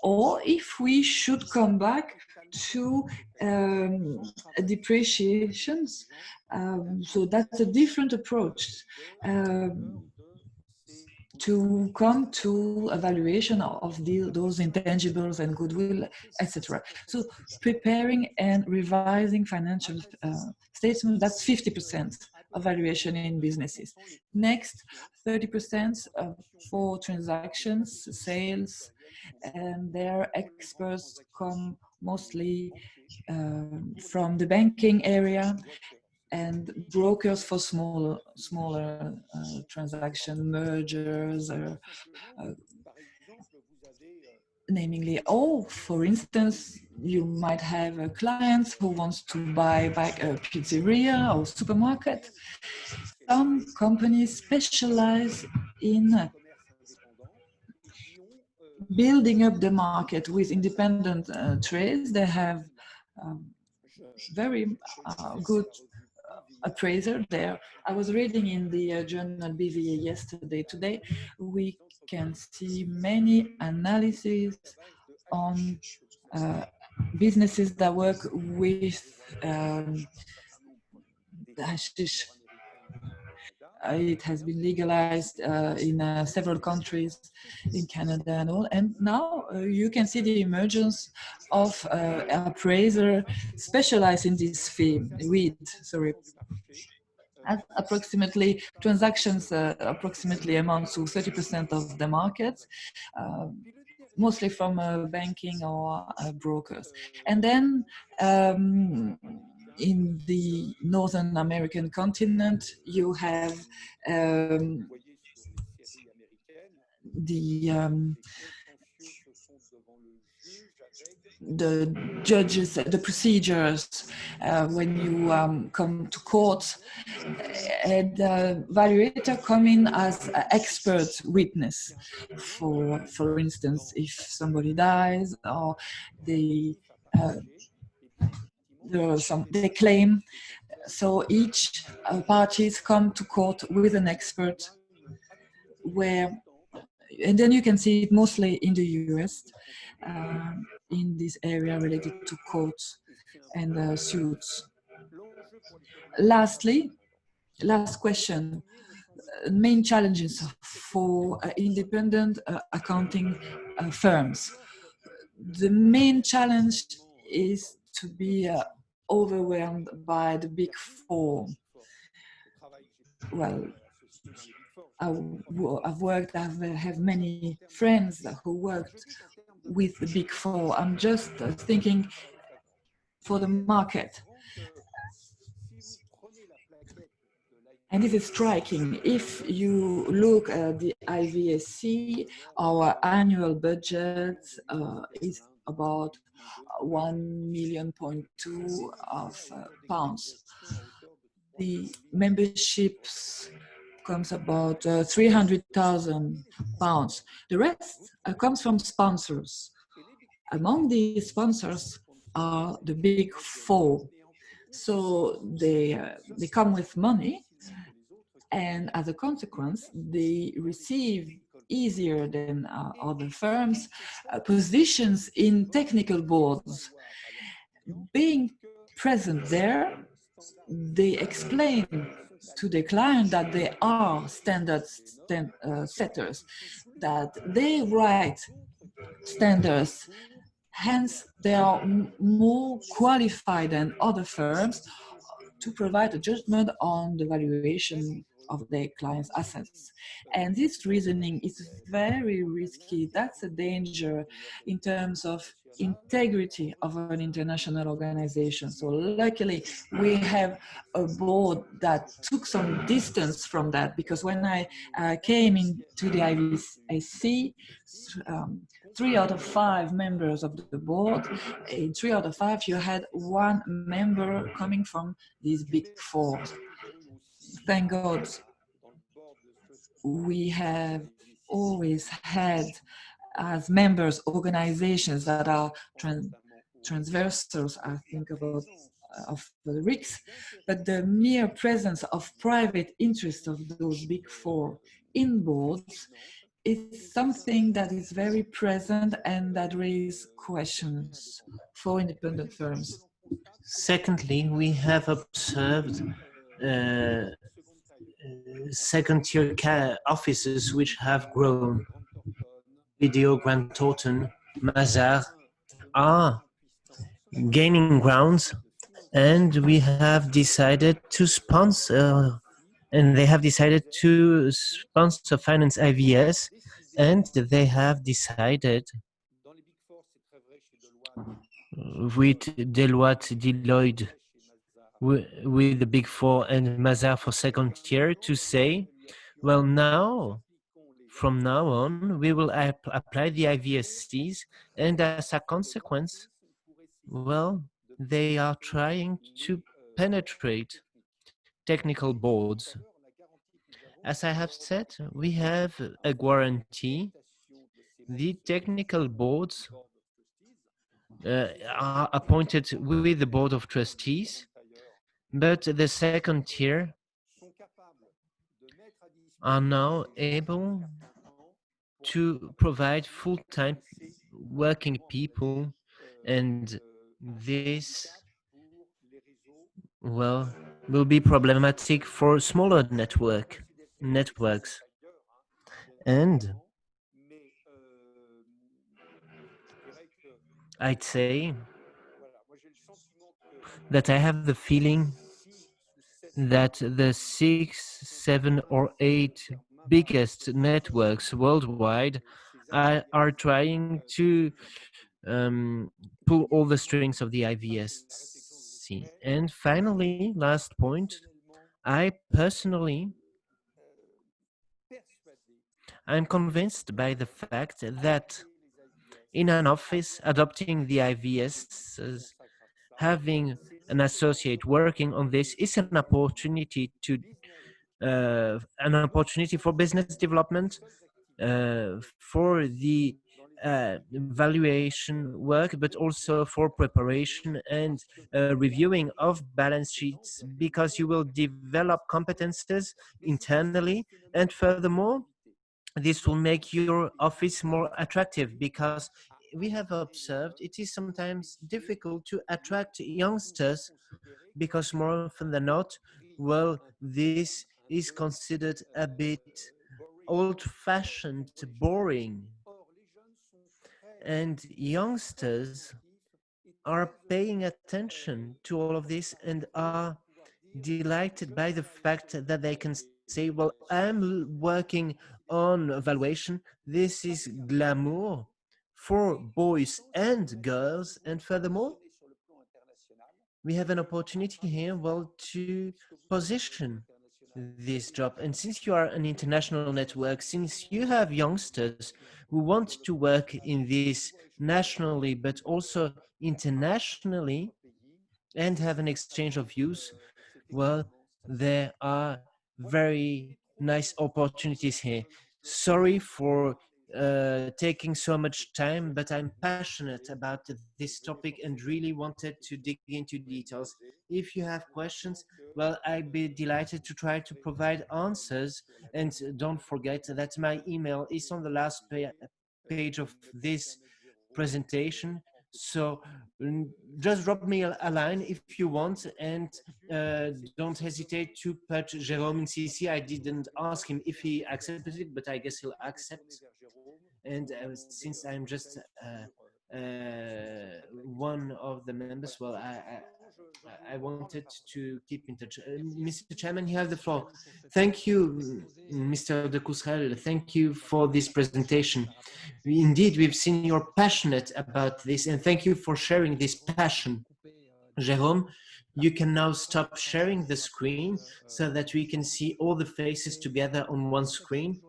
or if we should come back to depreciations. So that's a different approach to come to evaluation of those intangibles and goodwill, etc. So preparing and revising financial statements, that's 50% of valuation in businesses. Next, 30% for transactions, sales, and their experts come mostly from the banking area and brokers for smaller transaction mergers, namely, for instance, you might have a client who wants to buy back a pizzeria or supermarket. Some companies specialize in building up the market with independent trades. They have very good appraiser there. I was reading in the journal BVA yesterday. Today, we can see many analyses on businesses that work with hashish. It has been legalized in several countries, in Canada and all. And now you can see the emergence of appraiser specialized in this field. Approximately transactions approximately amount to 30% of the market, mostly from banking or brokers. And then in the Northern American continent, you have the judges, the procedures when you come to court, and evaluator come in as an expert witness. For instance, if somebody dies or they claim, so each parties come to court with an expert, and then you can see it mostly in the US, in this area related to courts and suits. Lastly, last question, main challenges for independent accounting firms. The main challenge is to be overwhelmed by the big four. Well, I've worked, I have many friends who worked with the big four. I'm just thinking for the market. And this is striking. If you look at the IVSC, our annual budget is about 1.2 million of pounds. The memberships comes about 300,000 pounds. The rest comes from sponsors. Among these sponsors are the big four. So they come with money, and as a consequence, they receive easier than other firms positions in technical boards. Being present there, they explain to the client that they are standard setters, that they write standards, hence they are more qualified than other firms to provide a judgment on the valuation of their clients' assets. And this reasoning is very risky. That's a danger in terms of integrity of an international organization. So luckily, we have a board that took some distance from that, because when I came into the IVSC, 3 out of 5 members of the board, in 3 out of 5, you had one member coming from these big four. Thank God, we have always had as members organizations that are transversals. I think about of the RICS, but the mere presence of private interest of those big four in boards is something that is very present and that raises questions for independent firms. Secondly, we have observed second-tier offices which have grown. Video, Grant Thornton, Mazar are gaining grounds, and we have decided to sponsor, and they have decided to sponsor Finance IVS, and they have decided with Deloitte, with the Big Four and Mazar for second tier, to say, well, now, from now on, we will apply the IVSCs, and as a consequence, well, they are trying to penetrate technical boards. As I have said, we have a guarantee. The technical boards are appointed with the board of trustees, but the second tier are now able to provide full-time working people, and this, well, will be problematic for smaller networks. And I'd say that I have the feeling that the 6, 7, or 8 biggest networks worldwide are trying to pull all the strings of the IVSC. And finally, last point, I personally, I'm convinced by the fact that in an office adopting the IVS, having an associate working on this is an opportunity for business development, for the valuation work, but also for preparation and reviewing of balance sheets, because you will develop competences internally, and furthermore, this will make your office more attractive, because we have observed it is sometimes difficult to attract youngsters, because more often than not, well, this is considered a bit old-fashioned, boring. And youngsters are paying attention to all of this and are delighted by the fact that they can say, well, I'm working on evaluation. This is glamour for boys and girls. And furthermore, we have an opportunity here, well, to position this job. And since you are an international network, since you have youngsters who want to work in this nationally, but also internationally, and have an exchange of views, well, there are very nice opportunities here. Sorry for taking so much time, but I'm passionate about this topic and really wanted to dig into details. If you have questions, well, I'd be delighted to try to provide answers. And don't forget that my email is on the last page of this presentation. So just drop me a line if you want, and don't hesitate to put Jérôme in CC. I didn't ask him if he accepted it, but I guess he'll accept. And since I'm just one of the members, well, I wanted to keep in touch. Mr. Chairman, you have the floor. Thank you, Mr. de Courcel. Thank you for this presentation. Indeed, we've seen you're passionate about this, and thank you for sharing this passion. Jérôme, you can now stop sharing the screen so that we can see all the faces together on one screen.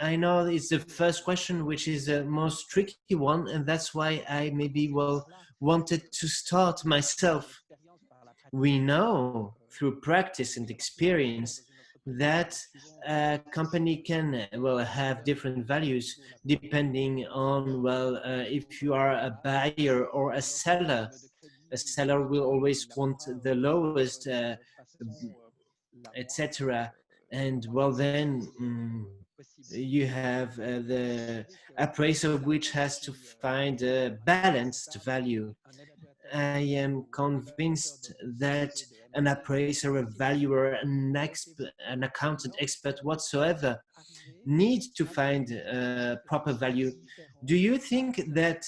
I know it's the first question, which is the most tricky one, and that's why I maybe, well, wanted to start myself. We know through practice and experience that a company can, well, have different values depending on, well, if you are a buyer or a seller. A seller will always want the lowest, etc. And well, then you have the appraiser, which has to find a balanced value. I am convinced that an appraiser, a valuer, an accountant expert whatsoever need to find proper value. Do you think that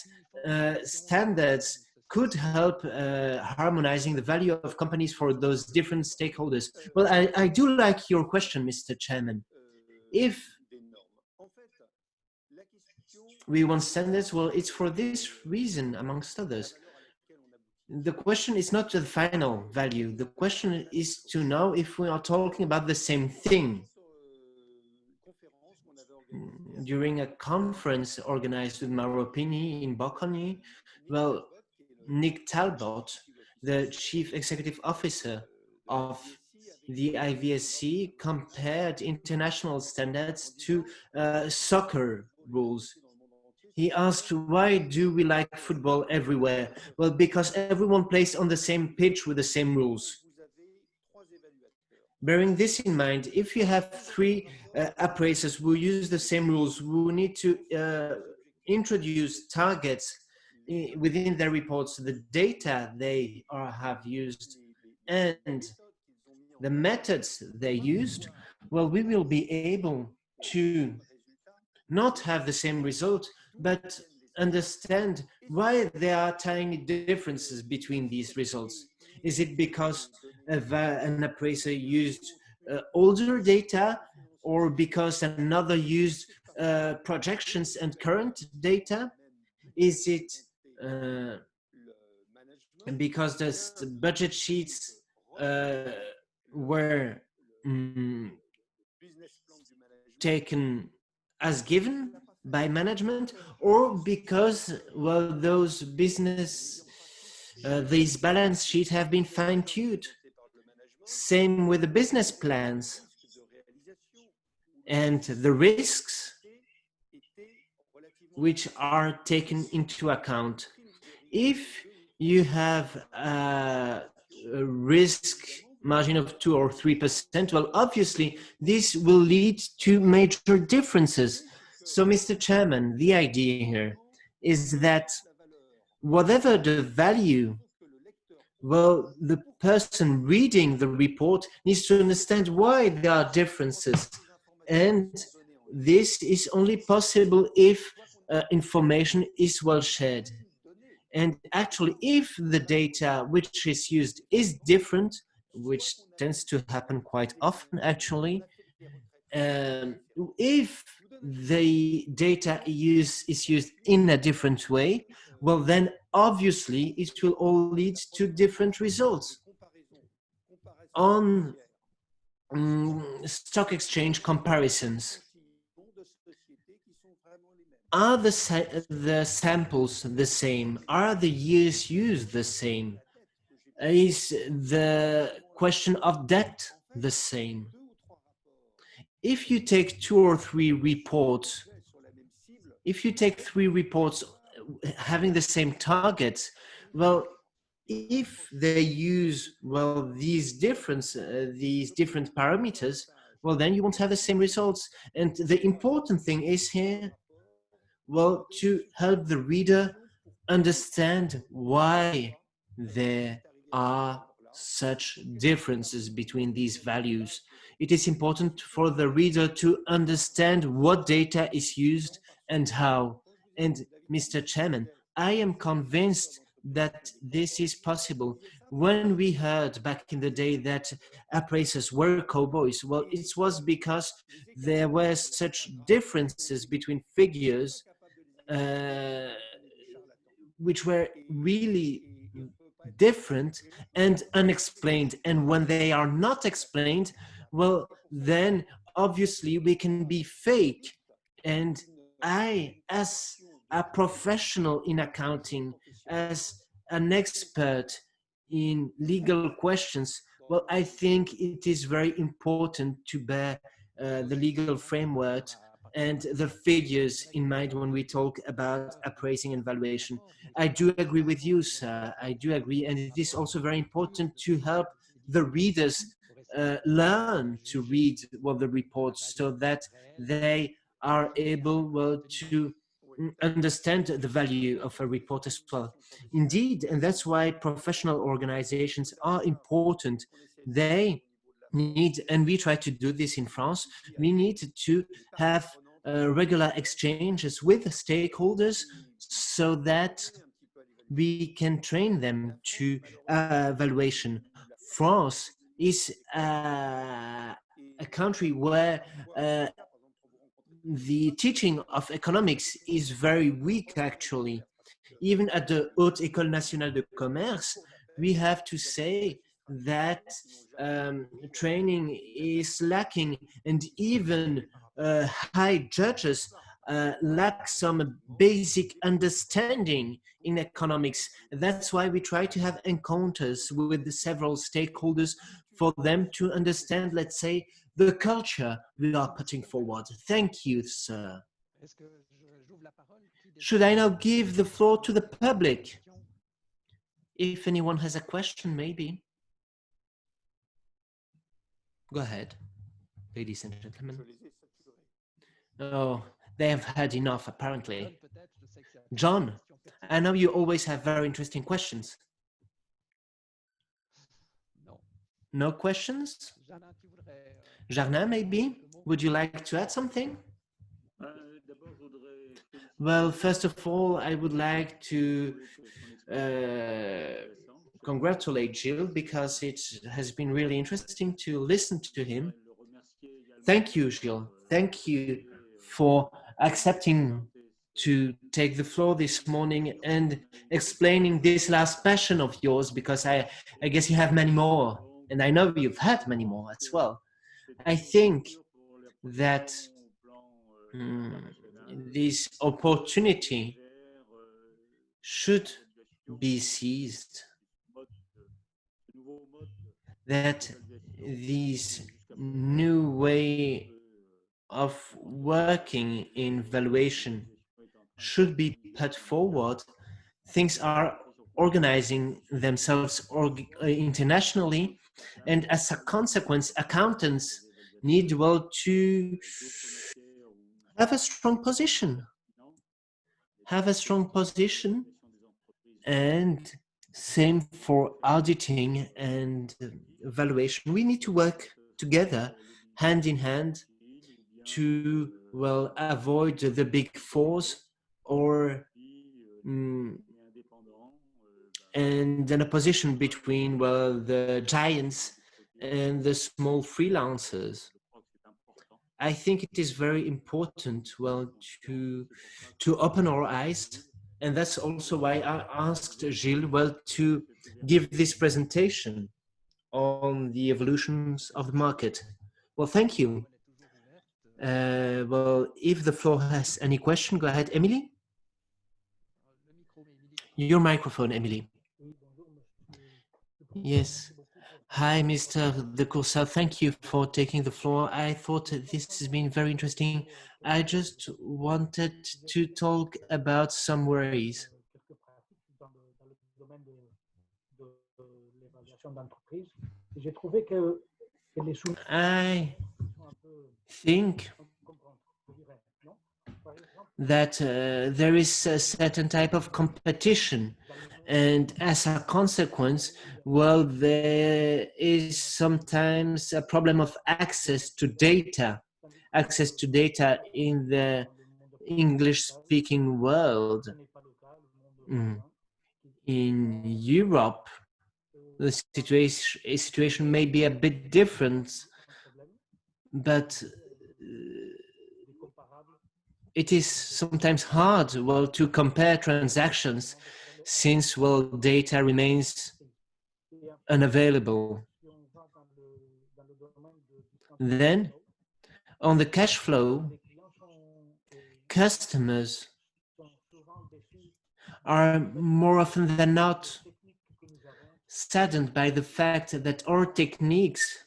standards could help harmonizing the value of companies for those different stakeholders? Well, I do like your question, Mr. Chairman. If we want standards, well, it's for this reason, amongst others. The question is not the final value. The question is to know if we are talking about the same thing. During a conference organized with Maropini in Bocconi, well, Nick Talbot, the chief executive officer of the IVSC, compared international standards to soccer rules. He asked, why do we like football everywhere? Well, because everyone plays on the same pitch with the same rules. Bearing this in mind, if you have three appraisers who use the same rules, who need to introduce targets within their reports, the data they have used, and the methods they used, well, we will be able to not have the same result, but understand why there are tiny differences between these results. Is it because an appraiser used older data, or because another used projections and current data? Is it because the budget sheets were taken as given by management, or because, well, those these balance sheets have been fine-tuned? Same with the business plans and the risks which are taken into account. If you have a risk margin of 2 or 3%, well, obviously, this will lead to major differences. So, Mr. Chairman, the idea here is that whatever the value, well, the person reading the report needs to understand why there are differences. And this is only possible if information is well shared. And actually, if the data which is used is different, which tends to happen quite often actually, if the data is used in a different way, well, then obviously it will all lead to different results. On stock exchange comparisons, are the samples the same? Are the years used the same? Is the question of debt the same? If you take 2 or 3 reports, if you take 3 reports having the same targets, well, if they use, well, these different parameters, well, then you won't have the same results. And the important thing is here, well, to help the reader understand why there are such differences between these values. It is important for the reader to understand what data is used and how. And Mr. Chairman, I am convinced that this is possible. When we heard back in the day that appraisers were cowboys, well, it was because there were such differences between figures uh, which were really different and unexplained. And when they are not explained, well, then obviously we can be fake. And I, as a professional in accounting, as an expert in legal questions, well, I think it is very important to bear the legal framework and the figures in mind when we talk about appraising and valuation. I do agree with you, sir. I do agree. And it is also very important to help the readers learn to read, well, the reports so that they are able, well, to understand the value of a report as well. Indeed, and that's why professional organizations are important. They need, and we try to do this in France, we need to have regular exchanges with stakeholders so that we can train them to valuation. France is a country where the teaching of economics is very weak actually. Even at the Haute École Nationale de Commerce, we have to say that training is lacking, and even high judges lack some basic understanding in economics. That's why we try to have encounters with the several stakeholders for them to understand, let's say, the culture we are putting forward. Thank you, sir. Should I now give the floor to the public? If anyone has a question, maybe. Go ahead, ladies and gentlemen. Oh, they have had enough, apparently. John, I know you always have very interesting questions. No questions? Jardin, maybe? Would you like to add something? Well, first of all, I would like to congratulate Gilles because it has been really interesting to listen to him. Thank you, Gilles. Thank you for accepting to take the floor this morning and explaining this last passion of yours, because I guess you have many more, and I know you've had many more as well. I think that this opportunity should be seized, that this new way of working in valuation should be put forward. Things are organizing themselves internationally, and as a consequence, accountants need, well, to have a strong position. And same for auditing and evaluation. We need to work together, hand in hand, to, well, avoid the big fours or and an opposition between, well, the giants and the small freelancers. I think it is very important, well, to open our eyes, and that's also why I asked Gilles, well, to give this presentation on the evolutions of the market. Well, thank you. Well, if the floor has any question, go ahead, Emily. Your microphone, Emily. Yes. Hi, Mr. de Courcel. Thank you for taking the floor. I thought this has been very interesting. I just wanted to talk about some worries. I think that there is a certain type of competition, and as a consequence, well, there is sometimes a problem of access to data in the English-speaking world. In Europe, the situation may be a bit different, but it is sometimes hard, well, to compare transactions since, well, data remains unavailable. Then, on the cash flow, customers are more often than not saddened by the fact that our techniques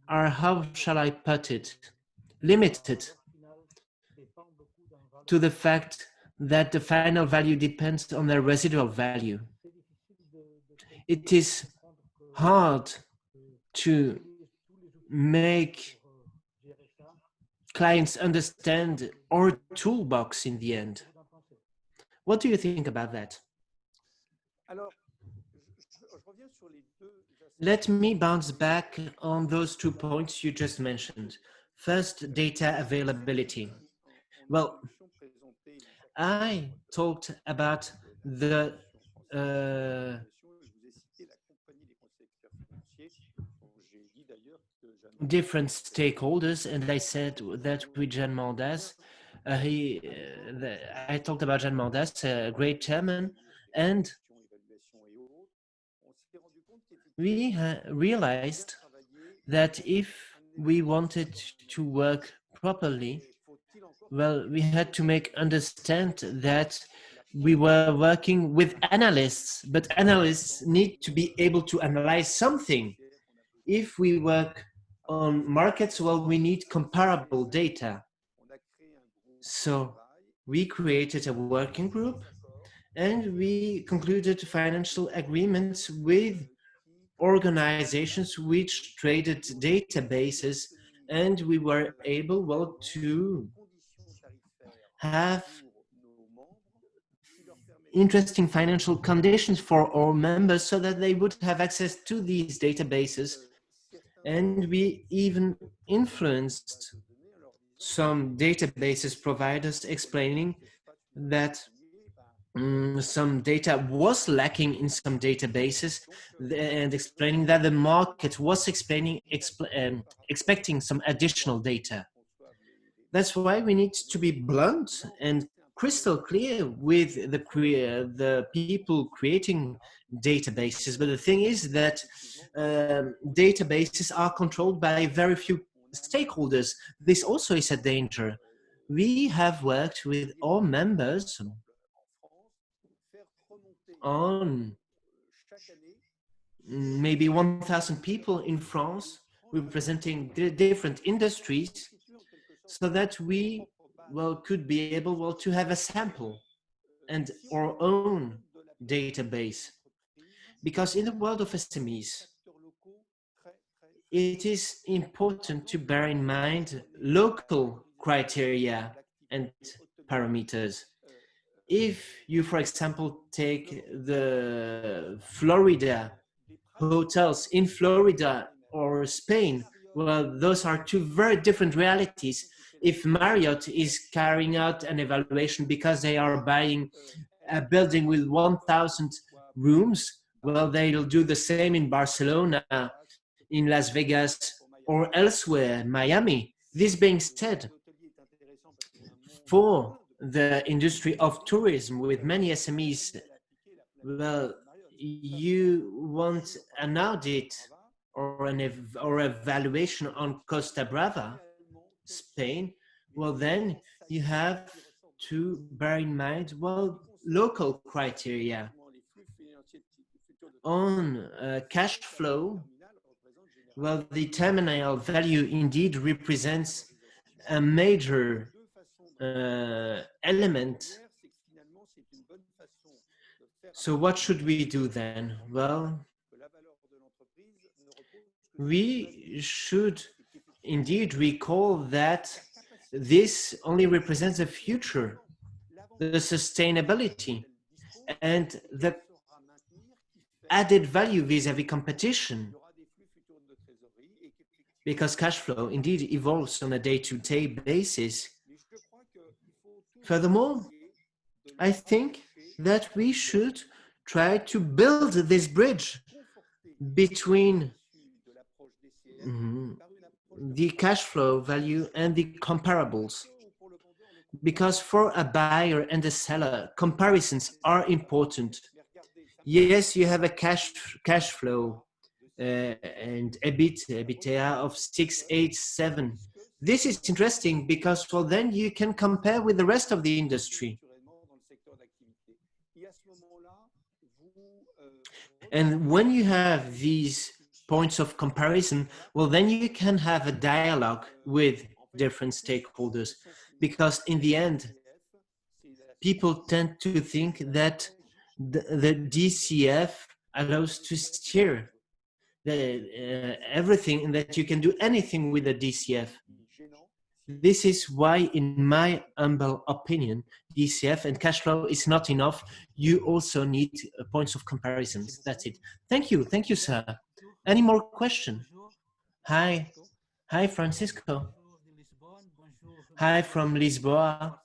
are, how shall I put it, limited to the fact that the final value depends on the residual value. It is hard to make clients understand our toolbox in the end. What do you think about that? Let me bounce back on those 2 points you just mentioned. First, data availability. Well, I talked about the different stakeholders, and I said that with Jean Mandas, I talked about Jean Mandas, a great chairman, and we realized that if we wanted to work properly, well, we had to make understand that we were working with analysts, but analysts need to be able to analyze something. If we work on markets, well, we need comparable data. So we created a working group and we concluded financial agreements with organizations which traded databases, and we were able, well, to have interesting financial conditions for our members so that they would have access to these databases. And we even influenced some databases providers, explaining that some data was lacking in some databases, and explaining that the market was expecting some additional data. That's why we need to be blunt and crystal clear with the people creating databases. But the thing is that databases are controlled by very few stakeholders. This also is a danger. We have worked with all members on maybe 1,000 people in France representing different industries, so that we, well, could be able, well, to have a sample and our own database. Because in the world of SMEs, it is important to bear in mind local criteria and parameters. If you, for example, take the Florida hotels in Florida or Spain, well, those are two very different realities. If Marriott is carrying out an evaluation because they are buying a building with 1,000 rooms, Well, they'll do the same in Barcelona, in Las Vegas, or elsewhere, Miami. This being said, for the industry of tourism with many SMEs, well, you want an audit or or evaluation on Costa Brava, Spain, well, then you have to bear in mind, well, local criteria on cash flow. Well, the terminal value indeed represents a major element. So what should we do then? Well, we should indeed recall that this only represents the future, the sustainability, and the added value vis-à-vis competition, because cash flow indeed evolves on a day-to-day basis. Furthermore, I think that we should try to build this bridge between the cash flow value and the comparables. Because for a buyer and a seller, comparisons are important. Yes, you have a cash flow and EBITDA of 687. This is interesting because, well, then you can compare with the rest of the industry. And when you have these points of comparison, well, then you can have a dialogue with different stakeholders, because in the end, people tend to think that the DCF allows to steer everything, and that you can do anything with a DCF. This is why, in my humble opinion, DCF and cash flow is not enough. You also need points of comparisons. That's it. Thank you, sir. Any more question? Hi, Francisco. Hi from Lisboa.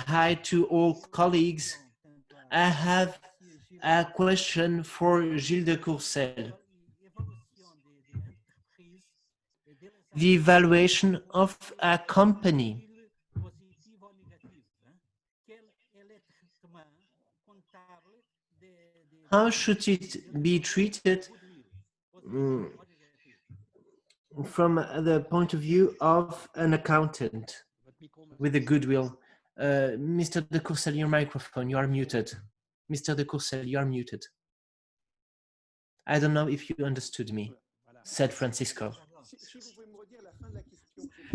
Hi to all colleagues. I have a question for Gilles de Courcel. The evaluation of a company. How should it be treated from the point of view of an accountant with a goodwill? Mr. de Courcel, your microphone, you are muted. Mr. de Courcel, you are muted. I don't know if you understood me, said Francisco.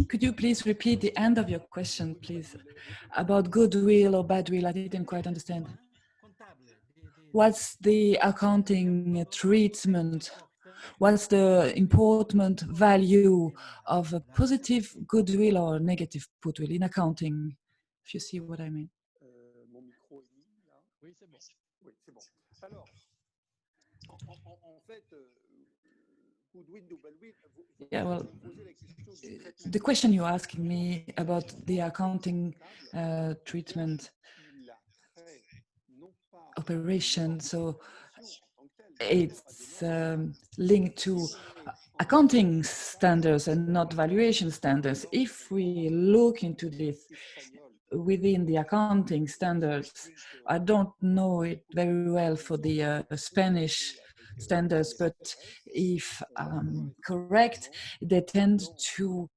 Could you please repeat the end of your question, please? About goodwill or badwill, I didn't quite understand. What's the accounting treatment? What's the important value of a positive goodwill or negative goodwill in accounting, if you see what I mean? Yeah, well, the question you're asking me about the accounting treatment operation, so it's linked to accounting standards and not valuation standards. If we look into this within the accounting standards, I don't know it very well for the Spanish standards, but if correct, they tend to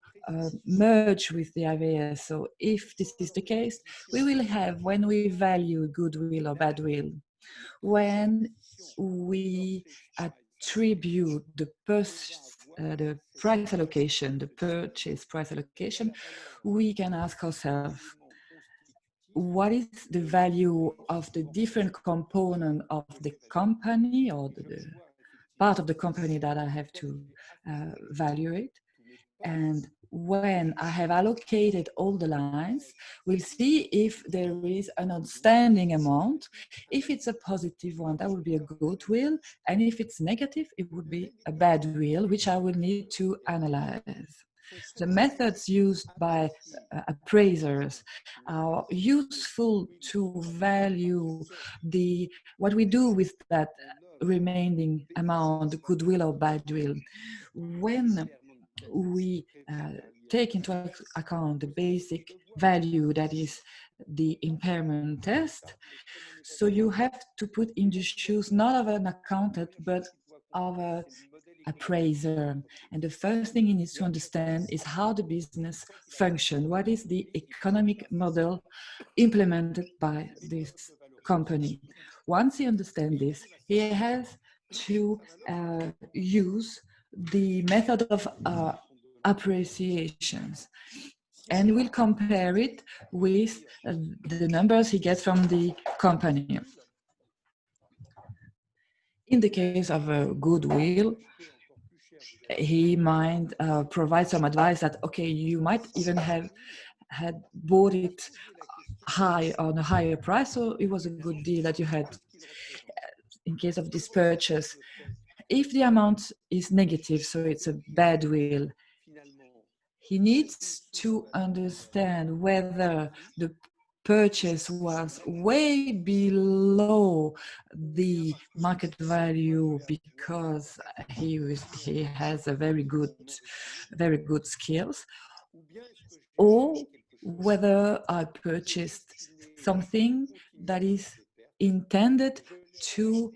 merge with the IVS. So if this is the case, we will have, when we value goodwill or badwill, when we attribute the price allocation, the purchase price allocation, we can ask ourselves, what is the value of the different component of the company or the part of the company that I have to evaluate? And when I have allocated all the lines, we'll see if there is an outstanding amount. If it's a positive one, that would be a goodwill. And if it's negative, it would be a badwill, which I will need to analyze. The methods used by appraisers are useful to value what we do with that remaining amount, goodwill or badwill. When we take into account the basic value that is the impairment test, so you have to put in the shoes not of an accountant but of an appraiser. And the first thing he needs to understand is how the business functions. What is the economic model implemented by this company? Once he understands this, he has to use the method of appreciations, and we'll compare it with the numbers he gets from the company. In the case of a goodwill, he might provide some advice that, okay, you might even have had bought it high on a higher price, so it was a good deal that you had in case of this purchase. If the amount is negative, so it's a bad will, he needs to understand whether the purchase was way below the market value because he has a very good skills, or whether I purchased something that is intended to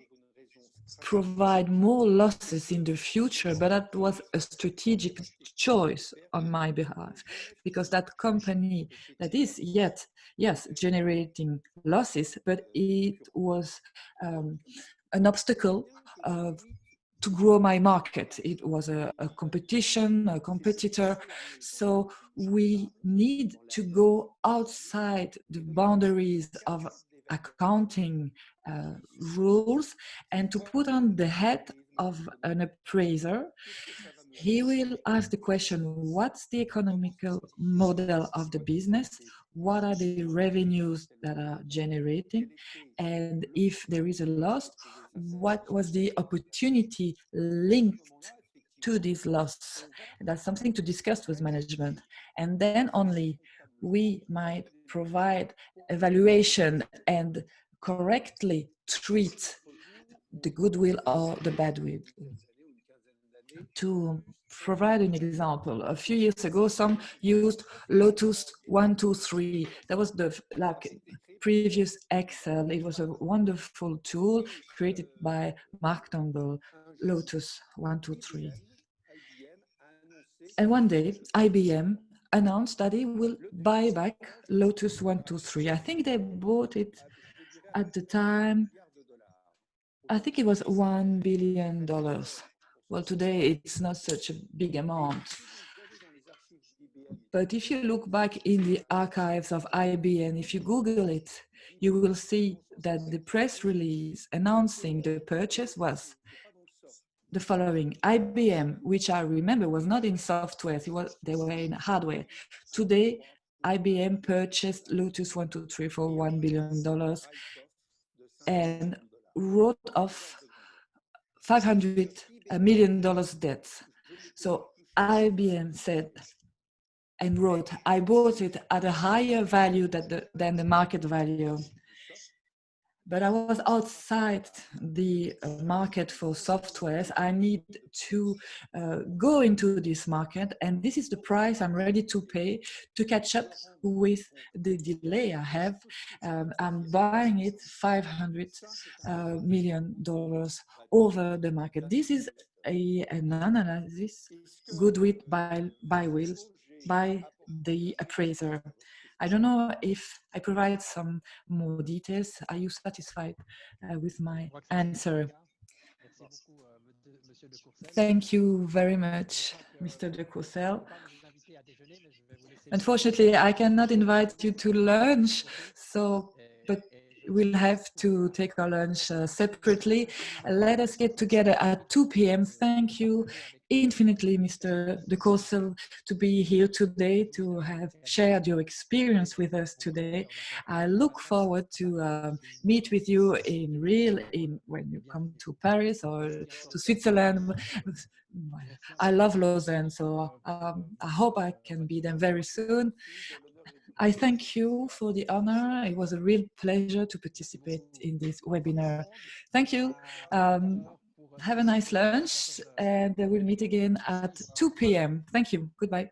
provide more losses in the future, but that was a strategic choice on my behalf, because that company that is yes generating losses, but it was an obstacle to grow my market. It was a competitor. So we need to go outside the boundaries of accounting rules and to put on the head of an appraiser. He will ask the question, what's the economical model of the business? What are the revenues that are generating? And if there is a loss, what was the opportunity linked to this loss? That's something to discuss with management. And then only we might provide evaluation and correctly treat the goodwill or the badwill. To provide an example, a few years ago, some used Lotus 123. That was the previous Excel. It was a wonderful tool created by Mark Turnbull, Lotus 123. And one day, IBM announced that it will buy back Lotus 123. I think they bought it at the time, I think it was $1 billion. Well, today it's not such a big amount. But if you look back in the archives of IBM, if you Google it, you will see that the press release announcing the purchase was the following. IBM, which I remember was not in software, they were in hardware. Today, IBM purchased Lotus 123 for $1 billion and wrote off $500 million debts. So IBM said and wrote, I bought it at a higher value than the market value. But I was outside the market for softwares. I need to go into this market, and this is the price I'm ready to pay to catch up with the delay I have. I'm buying it $500 million over the market. This is an analysis, goodwill by the appraiser. I don't know if I provide some more details. Are you satisfied with my answer? Thank you very much, Mr. de Courcel. Unfortunately, I cannot invite you to lunch, but we'll have to take our lunch separately. Let us get together at 2 p.m. Thank you infinitely, Mr. de Courcel, to be here today, to have shared your experience with us today. I look forward to meet with you in real, when you come to Paris or to Switzerland. I love Lausanne, so I hope I can be there very soon. I thank you for the honor. It was a real pleasure to participate in this webinar. Thank you. Have a nice lunch, and we'll meet again at 2 p.m. Thank you. Goodbye.